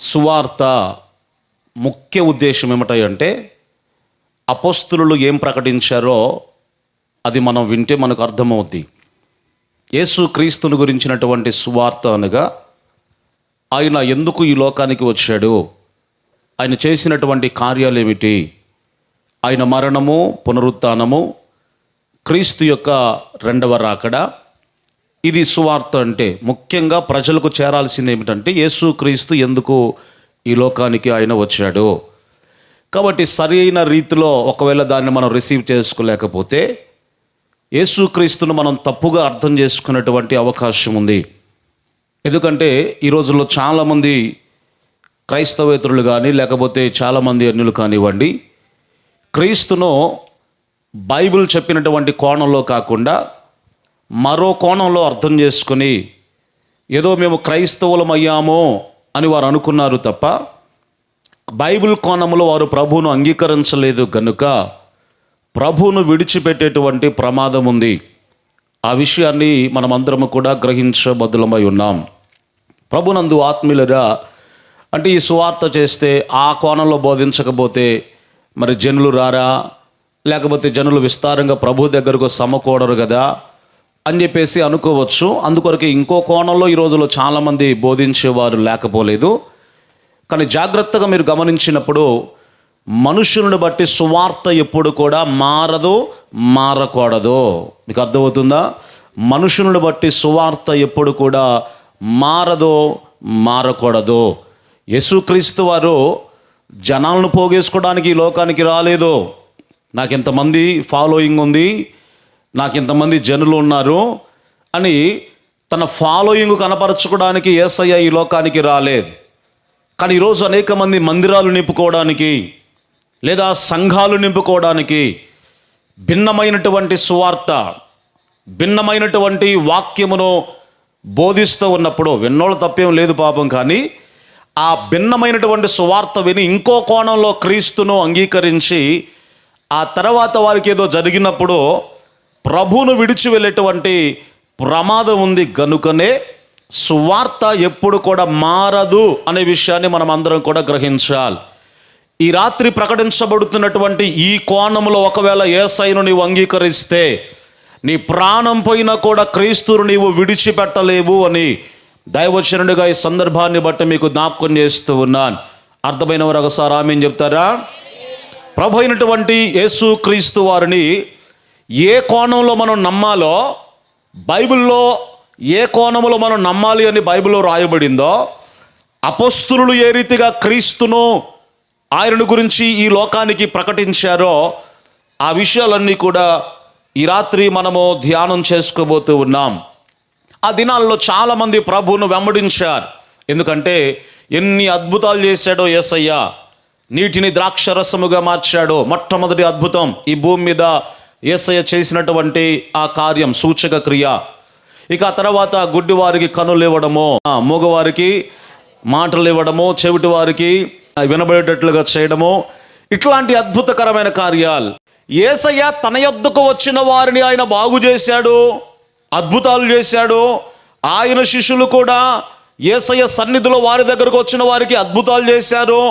సువార్త ముఖ్య ఉద్దేశం ఏమిటంటే అపోస్తలులు ఏం ప్రకటించారో అది మనం వింటే మనకు అర్థమవుద్ది. యేసు క్రీస్తుని గురించినటువంటి సువార్త అనగా ఆయన ఎందుకు ఈ లోకానికి వచ్చాడు, ఆయన చేసినటువంటి కార్యాలు ఏమిటి, ఆయన మరణము, పునరుత్థానము, క్రీస్తు యొక్క రెండవ రాకడ. ఇది సువార్త అంటే ముఖ్యంగా ప్రజలకు చేరాల్సింది ఏమిటంటే యేసు క్రీస్తు ఎందుకు ఈ లోకానికి ఆయన వచ్చాడు. కాబట్టి సరి అయిన రీతిలో ఒకవేళ దాన్ని మనం రిసీవ్ చేసుకోలేకపోతే యేసుక్రీస్తును మనం తప్పుగా అర్థం చేసుకునేటువంటి అవకాశం ఉంది. ఎందుకంటే ఈ రోజుల్లో చాలామంది క్రైస్తవేతరులు కానీ లేకపోతే చాలామంది అన్యులు కానివ్వండి, క్రీస్తును బైబిల్ చెప్పినటువంటి కోణంలో కాకుండా మరో కోణంలో అర్థం చేసుకొని ఏదో మేము క్రైస్తవులం అయ్యామో అని వారు అనుకున్నారు తప్ప బైబిల్ కోణంలో వారు ప్రభువును అంగీకరించలేదు కనుక ప్రభువును విడిచిపెట్టేటువంటి ప్రమాదం ఉంది. ఆ విషయాన్ని మనమందరము కూడా గ్రహించబద్దులమై ఉన్నాం. ప్రభునందు ఆత్మీయులరా, అంటే ఈ సువార్త చేస్తే ఆ కోణంలో బోధించకపోతే మరి జనులు రారా, లేకపోతే జనులు విస్తారంగా ప్రభు దగ్గరకు సమకూడరు కదా అని చెప్పేసి అనుకోవచ్చు. అందుకొరకు ఇంకో కోణంలో ఈ రోజులో చాలామంది బోధించేవారు లేకపోలేదు. కానీ జాగ్రత్తగా మీరు గమనించినప్పుడు మనుషులను బట్టి సువార్త ఎప్పుడు కూడా మారదు, మారకూడదు. మీకు అర్థమవుతుందా? మనుషులను బట్టి సువార్త ఎప్పుడు కూడా మారదు, మారకూడదు. యేసుక్రీస్తు వారు జనాలను పోగేసుకోవడానికి ఈ లోకానికి రాలేదు. నాకు ఇంతమంది ఫాలోయింగ్ ఉంది, నాకు ఇంతమంది జనులు ఉన్నారు అని తన ఫాలోయింగ్ కనపరచుకోవడానికి యేసయ్య ఈ లోకానికి రాలేదు. కానీ ఈరోజు అనేక మంది మందిరాలు నింపుకోవడానికి లేదా సంఘాలు నింపుకోవడానికి భిన్నమైనటువంటి సువార్త, భిన్నమైనటువంటి వాక్యమును బోధిస్తూ ఉన్నప్పుడు విన్నోళ్ళు తప్పేం లేదు పాపం, కానీ ఆ భిన్నమైనటువంటి సువార్త విని ఇంకో కోణంలో క్రీస్తును అంగీకరించి ఆ తర్వాత వారికి ఏదో జరిగినప్పుడు ప్రభువును విడిచి వెళ్ళేటువంటి ప్రమాదం ఉంది. గనుకనే సువార్త ఎప్పుడు కూడా మారదు అనే విషయాన్ని మనం అందరం కూడా గ్రహించాలి. ఈ రాత్రి ప్రకటించబడుతున్నటువంటి ఈ కోణంలో ఒకవేళ యేసయ్యను నీవు అంగీకరిస్తే నీ ప్రాణం పోయినా కూడా క్రీస్తును నీవు విడిచిపెట్టలేవు అని దైవచనుడిగా ఈ సందర్భాన్ని బట్టి మీకు జ్ఞాపకం చేస్తూ ఉన్నాను. అర్థమైన వారు ఒకసారి ఆమేన్ చెప్తారా? ప్రభు అయినటువంటి యేసు క్రీస్తు వారిని ఏ కోణంలో మనం నమ్మాలో, బైబిల్లో ఏ కోణంలో మనం నమ్మాలి అని బైబిల్లో రాయబడిందో, అపోస్తలులు ఏ రీతిగా క్రీస్తును ఆయనను గురించి ఈ లోకానికి ప్రకటించారో ఆ విషయాలన్నీ కూడా ఈ రాత్రి మనము ధ్యానం చేసుకోబోతూ ఉన్నాం. ఆ దినాల్లో చాలామంది ప్రభువును వెంబడించారు. ఎందుకంటే ఎన్ని అద్భుతాలు చేశాడో యేసయ్య. నీటిని ద్రాక్షరసముగా మార్చాడో, మొట్టమొదటి అద్భుతం ఈ భూమి మీద యేసయ్య చేసినటువంటి ఆ కార్యం, సూచక క్రియ. ఇక ఆ తర్వాత గుడ్డి వారికి కనులు ఇవ్వడము, మూగవారికి మాటలు ఇవ్వడము, చెవిటి వారికి వినబడేటట్లుగా చేయడము, ఇట్లాంటి అద్భుతకరమైన కార్యాలు. యేసయ్య తన యొద్దకు వచ్చిన వారిని ఆయన బాగు చేశాడు, అద్భుతాలు చేశాడు. ఆయన శిష్యులు కూడా యేసయ్య సన్నిధిలో వారి దగ్గరకు వచ్చిన వారికి అద్భుతాలు చేశారు,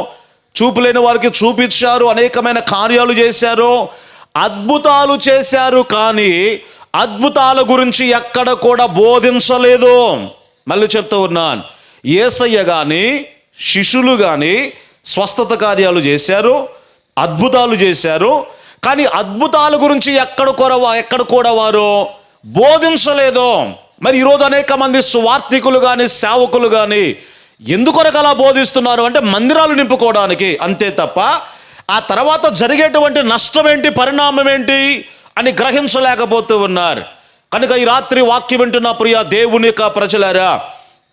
చూపులేని వారికి చూపించారు, అనేకమైన కార్యాలు చేశారు, అద్భుతాలు చేశారు. కానీ అద్భుతాల గురించి ఎక్కడ కూడా బోధించలేదు. మళ్ళీ చెప్తూ ఉన్నాను, యేసయ్య కానీ శిష్యులు కానీ స్వస్థత కార్యాలు చేశారు, అద్భుతాలు చేశారు, కానీ అద్భుతాల గురించి ఎక్కడ కూడా వారు బోధించలేదు. మరి ఈరోజు అనేక మంది సువార్థికులు కానీ సేవకులు కానీ ఎందుకొరకు అలా బోధిస్తున్నారు అంటే మందిరాలు నింపుకోవడానికి, అంతే తప్ప ఆ తర్వాత జరిగేటువంటి నష్టం ఏంటి, పరిణామం ఏంటి అని గ్రహించలేకపోతూ ఉన్నారు. కనుక ఈ రాత్రి వాక్యం వింటున్న ప్రియ దేవుని యొక్క ప్రజలారా,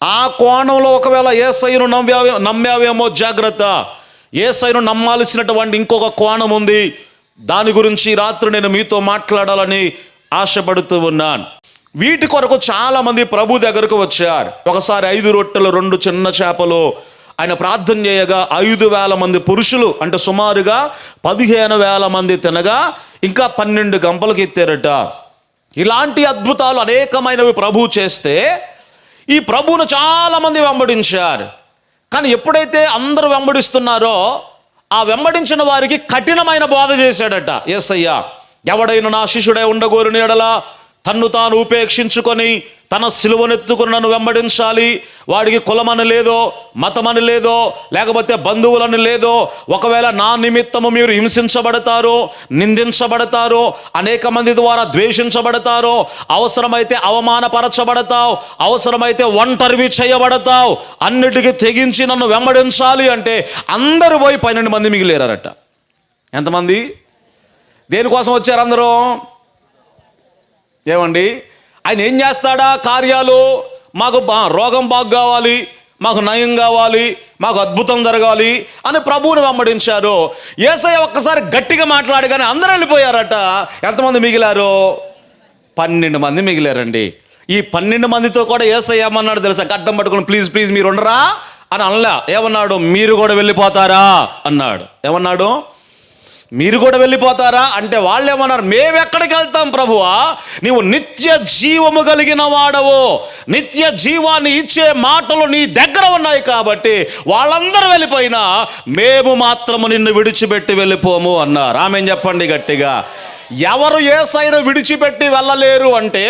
ఆ కోణంలో ఒకవేళ యేసయ్యను నమ్మావేమో జాగ్రత్త. యేసయ్యను నమ్మాల్సినటువంటి ఇంకొక కోణం ఉంది. దాని గురించి రాత్రి నేను మీతో మాట్లాడాలని ఆశపడుతూ ఉన్నాను. వీటి కొరకు చాలామంది ప్రభు దగ్గరకు వచ్చారు. ఒకసారి 5 రొట్టెలు 2 చిన్న చేపలు ఆయన ప్రార్థన చేయగా 5,000 మంది పురుషులు, అంటే సుమారుగా 15,000 మంది తినగా ఇంకా 12 గంపలకు ఎత్తారట. ఇలాంటి అద్భుతాలు అనేకమైనవి ప్రభు చేస్తే ఈ ప్రభువును చాలామంది వెంబడించారు. కానీ ఎప్పుడైతే అందరూ వెంబడిస్తున్నారో ఆ వెంబడించిన వారికి కఠినమైన బోధ చేశాడట యేసయ్య. ఎవడైనా నా శిష్యుడై ఉండగోరిన ఎడల తన్ను తాను ఉపేక్షించుకొని తన సిలువనెత్తుకుని నన్ను వెంబడించాలి. వాడికి కులమని లేదో, మతమని లేదో, లేకపోతే బంధువులని లేదో. ఒకవేళ నా నిమిత్తము మీరు హింసించబడతారో, నిందించబడతారో, అనేక మంది ద్వారా ద్వేషించబడతారో, అవసరమైతే అవమానపరచబడతావు, అవసరమైతే ఒంటరివి చేయబడతావు, అన్నిటికీ తెగించి నన్ను వెంబడించాలి అంటే అందరూ పోయి 12 మంది మిగిలేరట. ఎంతమంది? దేనికోసం వచ్చారు అందరూ? ఏమండి, ఆయన ఏం చేస్తాడా కార్యాలు? మాకు రోగం బాగు కావాలి, మాకు నయం కావాలి, మాకు అద్భుతం జరగాలి అని ప్రభువుని వెంబడించారు. యేసయ్య ఒక్కసారి గట్టిగా మాట్లాడి కానీ అందరూ వెళ్ళిపోయారట. ఎంతమంది మిగిలారు? 12 మంది మిగిలారండి. ఈ 12 మందితో కూడా యేసయ్య ఏమన్నాడు తెలుసా? గడ్డం పట్టుకుని ప్లీజ్ ప్లీజ్ మీరు ఉండరా అని అనలా. ఏమన్నాడు? మీరు కూడా వెళ్ళిపోతారా అన్నాడు. ఏమన్నాడు? మీరు కూడా వెళ్ళిపోతారా అంటే వాళ్ళు ఏమన్నారు? మేమెక్కడికి వెళ్తాం ప్రభువా, నీవు నిత్య జీవము కలిగిన వాడవు, నిత్య జీవాన్ని ఇచ్చే మాటలు నీ దగ్గర ఉన్నాయి కాబట్టి వాళ్ళందరూ వెళ్ళిపోయినా మేము మాత్రము నిన్ను విడిచిపెట్టి వెళ్ళిపోము అన్నారు. ఆమెన్ చెప్పండి గట్టిగా. ఎవరు యేసయ్యను విడిచిపెట్టి వెళ్ళలేరు అంటే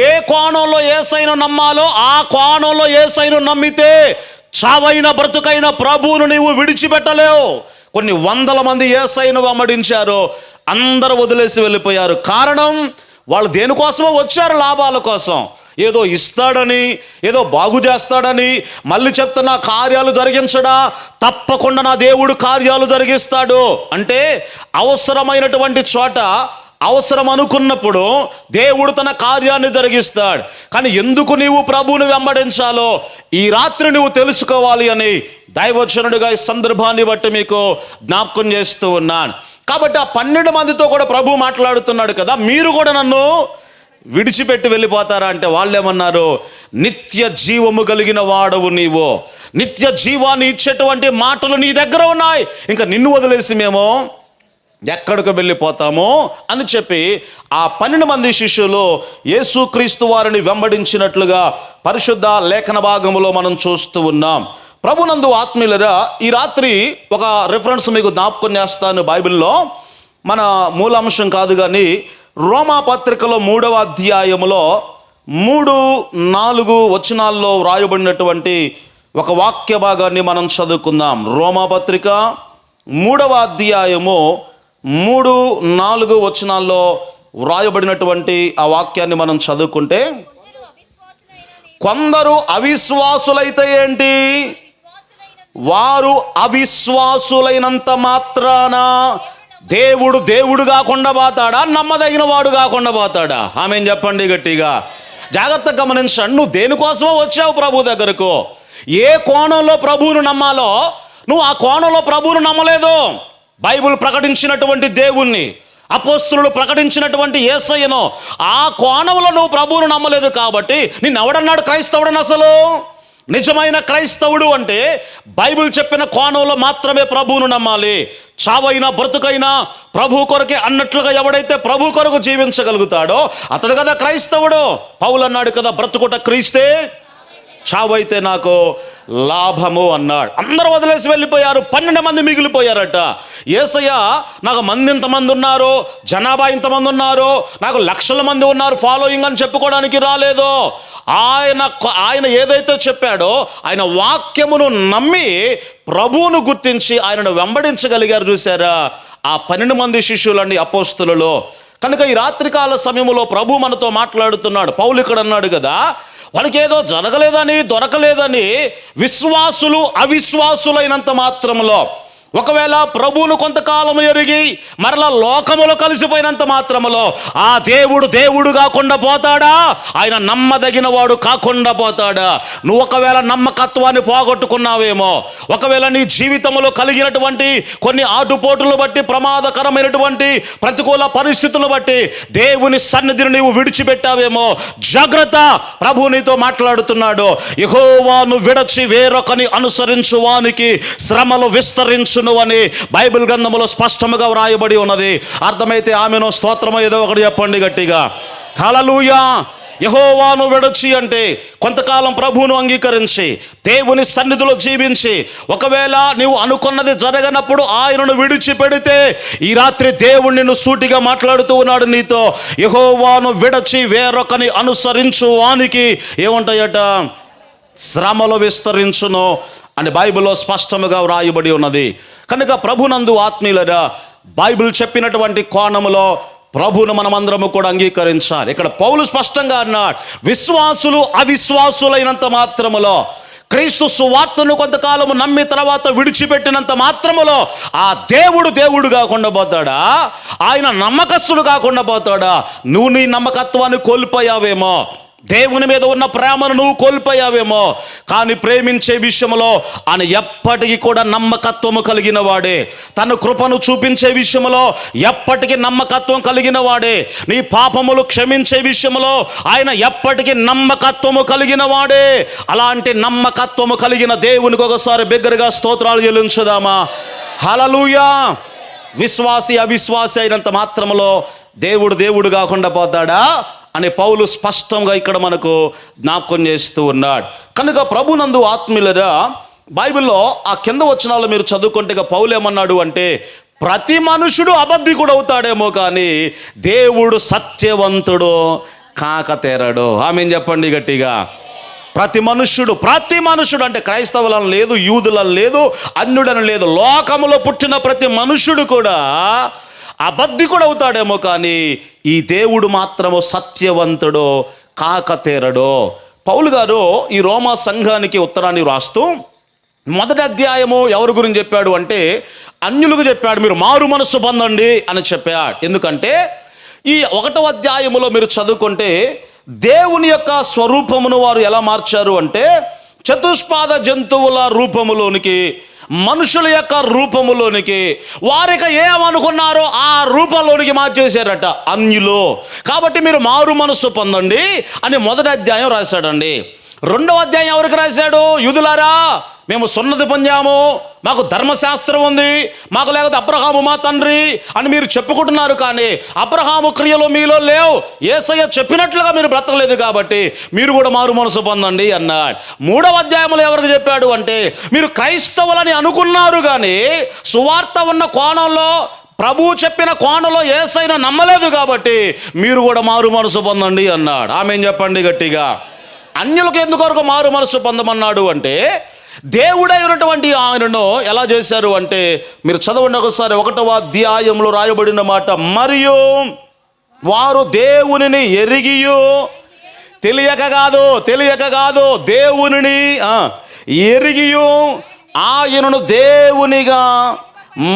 ఏ కోణంలో యేసయ్యను నమ్మాలో ఆ కోణంలో యేసయ్యను నమ్మితే చావైన బ్రతుకైన ప్రభువును నీవు విడిచిపెట్టలేవు. కొన్ని 100 మంది యేసయ్యను వెంబడించారు, అందరూ వదిలేసి వెళ్ళిపోయారు. కారణం, వాళ్ళు దేనికోసమో వచ్చారు, లాభాల కోసం. ఏదో ఇస్తాడని, ఏదో బాగు చేస్తాడని. మళ్ళీ చెప్తున్నా, కార్యాలు జరిగించడా? తప్పకుండా నా దేవుడు కార్యాలు జరిగిస్తాడు. అంటే అవసరమైనటువంటి చోట అవసరం అనుకున్నప్పుడు దేవుడు తన కార్యాన్ని జరిగిస్తాడు. కానీ ఎందుకు నీవు ప్రభువుని వెంబడించాలో ఈ రాత్రి నువ్వు తెలుసుకోవాలి అని దైవచనుడిగా ఈ సందర్భాన్ని బట్టి మీకు జ్ఞాపకం చేస్తూ ఉన్నాను. కాబట్టి ఆ 12 మందితో కూడా ప్రభు మాట్లాడుతున్నాడు కదా, మీరు కూడా నన్ను విడిచిపెట్టి వెళ్ళిపోతారా అంటే వాళ్ళు ఏమన్నారు? నిత్య జీవము కలిగిన వాడవు నీవు, నిత్య జీవాన్ని ఇచ్చేటువంటి మాటలు నీ దగ్గర ఉన్నాయి, ఇంకా నిన్ను వదిలేసి మేము ఎక్కడికి వెళ్ళిపోతామో అని చెప్పి ఆ 12 మంది శిష్యులు యేసుక్రీస్తు వారిని వెంబడించినట్లుగా పరిశుద్ధ లేఖన భాగములో మనం చూస్తూ ఉన్నాం. ప్రభునందు ఆత్మీయులరా, ఈ రాత్రి ఒక రిఫరెన్స్ మీకు జ్ఞాపకం చేస్తాను. బైబిల్లో మన మూలాంశం కాదు కానీ రోమా పత్రికలో 3వ అధ్యాయములో 3-4 వచనాల్లో వ్రాయబడినటువంటి ఒక వాక్య భాగాన్ని మనం చదువుకుందాం. రోమా పత్రిక 3వ అధ్యాయము 3-4 వచనాల్లో వ్రాయబడినటువంటి ఆ వాక్యాన్ని మనం చదువుకుంటే, కొందరు అవిశ్వాసులైతే ఏంటి? వారు అవిశ్వాసులైనంత మాత్రాన దేవుడు దేవుడు కాకుండా పోతాడా? నమ్మదగిన వాడు కాకుండా పోతాడా? ఆమెన్ చెప్పండి గట్టిగా. జాగ్రత్తగా గమనించండి. నువ్వు దేనికోసమో వచ్చావు ప్రభు దగ్గరకు. ఏ కోణంలో ప్రభువును నమ్మాలో నువ్వు ఆ కోణంలో ప్రభువును నమ్మలేదు. బైబిల్ ప్రకటించినటువంటి దేవుణ్ణి, అపోస్తులు ప్రకటించినటువంటి యేసయ్యను ఆ కోణంలో నువ్వు ప్రభువును నమ్మలేదు కాబట్టి నిన్నెవడన్నాడు క్రైస్తవుడని? అసలు నిజమైన క్రైస్తవుడు అంటే బైబిల్ చెప్పిన కోణంలో మాత్రమే ప్రభువును నమ్మాలి. చావైనా బ్రతుకైనా ప్రభు కొరకే అన్నట్లుగా ఎవడైతే ప్రభు కొరకు జీవించగలుగుతాడో అతడు కదా క్రైస్తవుడు. పౌలు అన్నాడు కదా, బ్రతుకుట క్రీస్తే, చావైతే నాకు లాభము అన్నాడు. అందరూ వదిలేసి వెళ్ళిపోయారు. 12 మంది మిగిలిపోయారట. యేసయ్య నాకు మంది ఇంతమంది ఉన్నారు, జనాభా ఇంతమంది ఉన్నారు, నాకు లక్షల మంది ఉన్నారు ఫాలోయింగ్ అని చెప్పుకోవడానికి రాలేదు. ఆయన ఏదైతే చెప్పాడో ఆయన వాక్యమును నమ్మి ప్రభువును గుర్తించి ఆయనను వెంబడించగలిగారు. చూసారా ఆ 12 మంది శిష్యులండి అపోస్తులలో. కనుక ఈ రాత్రికాల సమయంలో ప్రభు మనతో మాట్లాడుతున్నాడు. పౌలు ఇక్కడ అన్నాడు కదా, వాళ్ళకి ఏదో జరగలేదని, దొరకలేదని విశ్వాసులు అవిశ్వాసులైనంత మాత్రంలో, ఒకవేళ ప్రభువును కొంతకాలం ఎరిగి మరలా లోకములో కలిసిపోయినంత మాత్రములో ఆ దేవుడు దేవుడు కాకుండా పోతాడా? ఆయన నమ్మదగిన వాడు కాకుండా పోతాడా? నువ్వు ఒకవేళ నమ్మకత్వాన్ని పోగొట్టుకున్నావేమో, ఒకవేళ నీ జీవితంలో కలిగినటువంటి కొన్ని ఆటుపోటులు బట్టి, ప్రమాదకరమైనటువంటి ప్రతికూల పరిస్థితులను బట్టి దేవుని సన్నిధిని నీవు విడిచిపెట్టావేమో, జాగ్రత్త. ప్రభు నీతో మాట్లాడుతున్నాడు. యెహోవాను విడచి వేరొకని అనుసరించు వానికి శ్రమలు విస్తరించు అని బైబిల్ గ్రంథంలో స్పష్టంగా వ్రాయబడి ఉన్నది. అర్థమైతే ఆమెను స్తోత్రమో ఏదో ఒకటి చెప్పండి గట్టిగా. హల్లెలూయా. యెహోవాను విడచి అంటే కొంతకాలం ప్రభువును అంగీకరించి దేవుని సన్నిధిలో జీవించి ఒకవేళ నీవు అనుకున్నది జరగనప్పుడు ఆయనను విడిచిపెడితే ఈ రాత్రి దేవుడు నిన్ను సూటిగా మాట్లాడుతూ ఉన్నాడు నీతో. యెహోవాను విడచి వేరొకని అనుసరించు వానికి ఏముంటాయట? శ్రమలు విస్తరించును అని బైబిల్లో స్పష్టముగా వ్రాయబడి ఉన్నది. కనుక ప్రభునందు ఆత్మీయులరా, బైబిల్ చెప్పినటువంటి కోణములో ప్రభువును మనమందరము కూడా అంగీకరించాలి. ఇక్కడ పౌలు స్పష్టంగా అన్నాడు, విశ్వాసులు అవిశ్వాసులైనంత మాత్రములో, క్రీస్తు సువార్తను కొంతకాలము నమ్మి తర్వాత విడిచిపెట్టినంత మాత్రములో ఆ దేవుడు కాకుండా పోతాడా? ఆయన నమ్మకస్తుడు కాకుండా పోతాడా? నువ్వు నీ నమ్మకత్వాన్ని కోల్పోయావేమో, దేవుని మీద ఉన్న ప్రేమను నువ్వు కోల్పోయావేమో. కానీ ప్రేమించే విషయంలో ఆయన ఎప్పటికీ కూడా నమ్మకత్వము కలిగిన వాడే. తన కృపను చూపించే విషయంలో ఎప్పటికీ నమ్మకత్వం కలిగిన వాడే. నీ పాపములు క్షమించే విషయంలో ఆయన ఎప్పటికీ నమ్మకత్వము కలిగిన వాడే. అలాంటి నమ్మకత్వము కలిగిన దేవునికి ఒకసారి బిగ్గరగా స్తోత్రాలు చెల్లించుదామా? హల్లెలూయా. విశ్వాసి అవిశ్వాసి అయినంత మాత్రములో దేవుడు కాకుండా పోతాడా అని పౌలు స్పష్టంగా ఇక్కడ మనకు జ్ఞాపకం చేస్తూ ఉన్నాడు. కనుక ప్రభునందు ఆత్మీయులరా, బైబిల్లో ఆ కింద వచనాలు మీరు చదువుకుంటే పౌలు ఏమన్నాడు అంటే, ప్రతి మనుషుడు అబద్ధికుడు అవుతాడేమో కానీ దేవుడు సత్యవంతుడు కాకతేరడు. ఆమేన్ చెప్పండి గట్టిగా. ప్రతి మనుషుడు అంటే క్రైస్తవులను లేదు, యూదులను లేదు, అన్యుడని లేదు, లోకములో పుట్టిన ప్రతి మనుషుడు కూడా అబద్ధికుడు అవుతాడేమో కానీ ఈ దేవుడు మాత్రము సత్యవంతుడు కాకతేరడు. పౌలు గారు ఈ రోమా సంఘానికి ఉత్తరాన్ని రాస్తూ మొదటి అధ్యాయము ఎవరి గురించి చెప్పాడు అంటే అన్యులకు చెప్పాడు, మీరు మారు మనస్సు పొందండి అని చెప్పాడు. ఎందుకంటే ఈ 1వ అధ్యాయములో మీరు చదువుకుంటే దేవుని యొక్క స్వరూపమును వారు ఎలా మార్చారు అంటే చతుష్పాద జంతువుల రూపములోనికి, మనుషుల యొక్క రూపములోనికి, వారికి ఏమనుకున్నారో ఆ రూపంలోనికి మార్చేశారట అన్యులు. కాబట్టి మీరు మారు మనస్సు పొందండి అని మొదటి అధ్యాయం రాశాడండి. 2వ అధ్యాయం ఎవరికి రాశాడు? యూదులారా, మేము సున్నతి పొందాము, మాకు ధర్మశాస్త్రం ఉంది, మాకు లేకపోతే అబ్రహాము మా తండ్రి అని మీరు చెప్పుకుంటున్నారు, కానీ అబ్రహాము క్రియలు మీలో లేవు, యేసయ్య చెప్పినట్లుగా మీరు బ్రతకలేదు, కాబట్టి మీరు కూడా మారు మనసు పొందండి అన్నాడు. 3వ అధ్యాయంలో ఎవరికి చెప్పాడు అంటే మీరు క్రైస్తవులని అనుకున్నారు కానీ సువార్త ఉన్న కోణంలో, ప్రభువు చెప్పిన కోణంలో యేసయ్యను నమ్మలేదు, కాబట్టి మీరు కూడా మారు మనసు పొందండి అన్నాడు. ఆమేన్ చెప్పండి గట్టిగా. అన్యులకు ఎందుకొరకు మారు మనసు పొందమన్నాడు అంటే దేవుడైనటువంటి ఆయనను ఎలా చేశారు అంటే మీరు చదవండి ఒకసారి 1వ అధ్యాయంలో రాయబడిన మాట, మరియు వారు దేవునిని ఎరిగియు, తెలియక కాదు దేవునిని ఎరిగియు ఆయనను దేవునిగా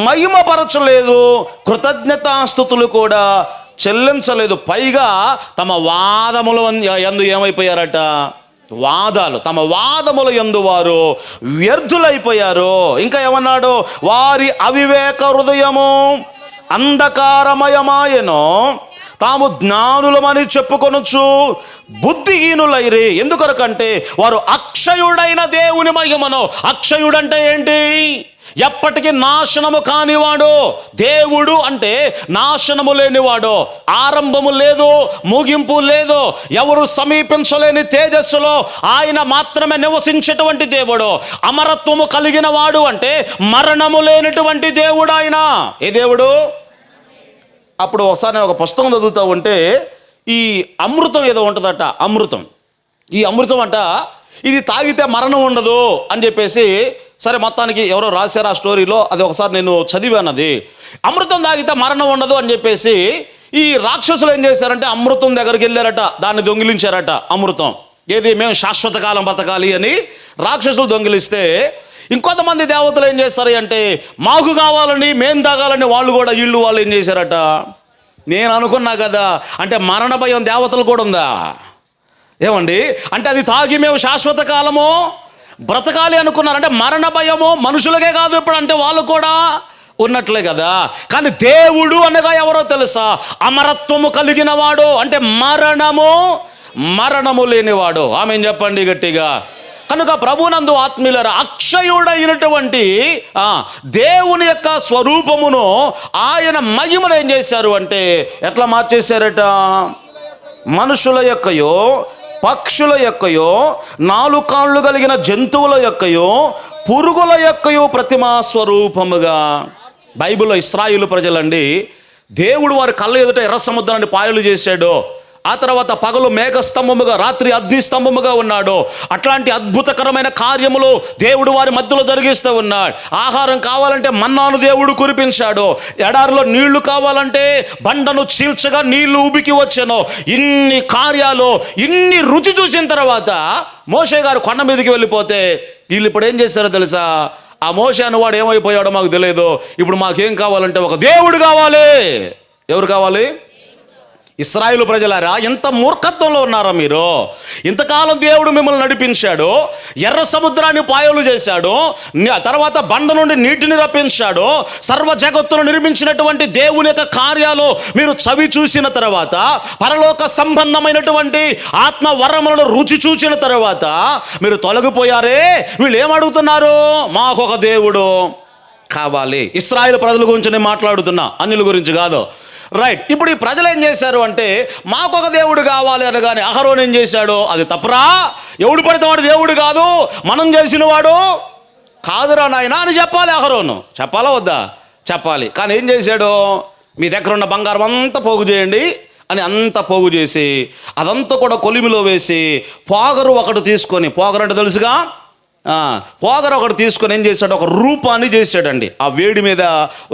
మహిమపరచలేదు, కృతజ్ఞతాస్తుతులు కూడా చెల్లించలేదు. పైగా తమ వాదముల యందు ఏమైపోయారట? తమ వాదముల యందు వారు వ్యర్థులైపోయారు. ఇంకా ఏమన్నాడు? వారి అవివేక హృదయము అంధకారమయమాయను, తాము జ్ఞానులమని చెప్పుకొనొచ్చు బుద్ధిహీనులైరి. ఎందుకొరకంటే వారు అక్షయుడైన దేవుని మహిమను, అక్షయుడంటే ఏంటి? ఎప్పటికీ నాశనము కానివాడు. దేవుడు అంటే నాశనము లేనివాడు, ఆరంభము లేదు, ముగింపు లేదు, ఎవరు సమీపించలేని తేజస్సులో ఆయన మాత్రమే నివసించేటువంటి దేవుడు. అమరత్వము కలిగిన వాడు అంటే మరణము లేనటువంటి దేవుడు ఆయన. ఏ దేవుడు? అప్పుడు ఒకసారి నేను ఒక పుస్తకం చదువుతూ ఉంటే ఈ అమృతం ఏదో ఉంటుందట, అమృతం. ఈ అమృతం అంట ఇది తాగితే మరణం ఉండదు అని చెప్పేసి, సరే మొత్తానికి ఎవరో రాశారు ఆ స్టోరీలో, అది ఒకసారి నేను చదివాను. అది అమృతం తాగితే మరణం ఉండదు అని చెప్పేసి ఈ రాక్షసులు ఏం చేశారంటే అమృతం దగ్గరికి వెళ్ళారట, దాన్ని దొంగిలించారట. అమృతం ఏది? మేము శాశ్వత కాలం బతకాలి అని రాక్షసులు దొంగిలిస్తే ఇంకొంతమంది దేవతలు ఏం చేస్తారు అంటే మాకు కావాలని, మేము తాగాలని వాళ్ళు కూడా వాళ్ళు ఏం చేశారట? నేను అనుకున్నా కదా, అంటే మరణ భయం దేవతలు కూడా ఉందా? ఏమండి, అంటే అది తాగి మేము శాశ్వత కాలము బ్రతకాలి అనుకున్నారంటే మరణ భయము మనుషులకే కాదు ఇప్పుడు, అంటే వాళ్ళు కూడా ఉన్నట్లే కదా. కానీ దేవుడు అనగా ఎవరో తెలుసా? అమరత్వము కలిగిన వాడు, అంటే మరణము లేనివాడు. ఆమేన్ చెప్పండి గట్టిగా. కనుక ప్రభునందు ఆత్మీయులారా, అక్షయుడైనటువంటి దేవుని యొక్క స్వరూపమును, ఆయన మహిమను ఏం చేశారు అంటే ఎట్లా మార్చేశారట? మనుషుల యొక్కయో, పక్షుల యొక్కయో, 4 కాళ్ళు కలిగిన జంతువుల యొక్కయో, పురుగుల యొక్కయో ప్రతిమా స్వరూపముగా. బైబిల్లో ఇశ్రాయేలు ప్రజలండి, దేవుడు వారి కళ్ళ ఎదుట ఎర్ర సముద్రాన్ని పాయలు చేశాడు. ఆ తర్వాత పగలు మేఘస్తంభముగా, రాత్రి అగ్నిస్తంభముగా ఉన్నాడు. అట్లాంటి అద్భుతకరమైన కార్యములు దేవుడు వారి మధ్యలో జరిగిస్తూ ఉన్నాడు. ఆహారం కావాలంటే మన్నాను దేవుడు కురిపించాడు. ఎడారిలో నీళ్లు కావాలంటే బండను చీల్చగా నీళ్లు ఉబికి వచ్చాను. ఇన్ని కార్యాలు, ఇన్ని రుచి చూసిన తర్వాత మోషే గారు కొండ మీదకి వెళ్ళిపోతే వీళ్ళు ఇప్పుడు ఏం చేస్తారో తెలుసా? ఆ మోషే అన్నవాడు ఏమైపోయాడో మాకు తెలియదు. ఇప్పుడు మాకేం కావాలంటే ఒక దేవుడు కావాలి. ఎవరు కావాలి? ఇశ్రాయేలు ప్రజలారా, ఎంత మూర్ఖత్వంలో ఉన్నారా మీరు? ఇంతకాలం దేవుడు మిమ్మల్ని నడిపించాడు, ఎర్ర సముద్రాన్ని పాయలు చేశాడు, తర్వాత బండ నుండి నీటిని రప్పించాడు. సర్వ జగత్తును నిర్మించినటువంటి దేవుని యొక్క కార్యాలు మీరు చవి చూసిన తర్వాత, పరలోక సంబంధమైనటువంటి ఆత్మ వరములను రుచి చూసిన తర్వాత మీరు తొలగిపోయారే. వీళ్ళు ఏమడుగుతున్నారు? మాకొక దేవుడు కావాలి. ఇశ్రాయేలు ప్రజల గురించి నేను మాట్లాడుతున్నా, అన్యుల గురించి కాదు. రైట్. ఇప్పుడు ఈ ప్రజలు ఏం చేశారు అంటే, మాకొక దేవుడు కావాలి అనగానే అహరోను ఏం చేశాడు? అది తప్పరా? ఎవడు పడితే వాడు దేవుడు కాదు, మనం చేసిన వాడు కాదురా నాయనా అని చెప్పాలి. అహరోను చెప్పాలా వద్దా? చెప్పాలి. కానీ ఏం చేశాడు? మీ దగ్గర ఉన్న బంగారం అంతా పోగు చేయండి అని అంతా పోగు చేసి అదంతా కూడా కొలిమిలో వేసి పోగరు ఒకటి తీసుకొని, పోగరు అంటే తెలుసుగా, పోగరు ఒకటి తీసుకొని ఏం చేశాడు? ఒక రూపాన్ని చేశాడండి. ఆ వేడి మీద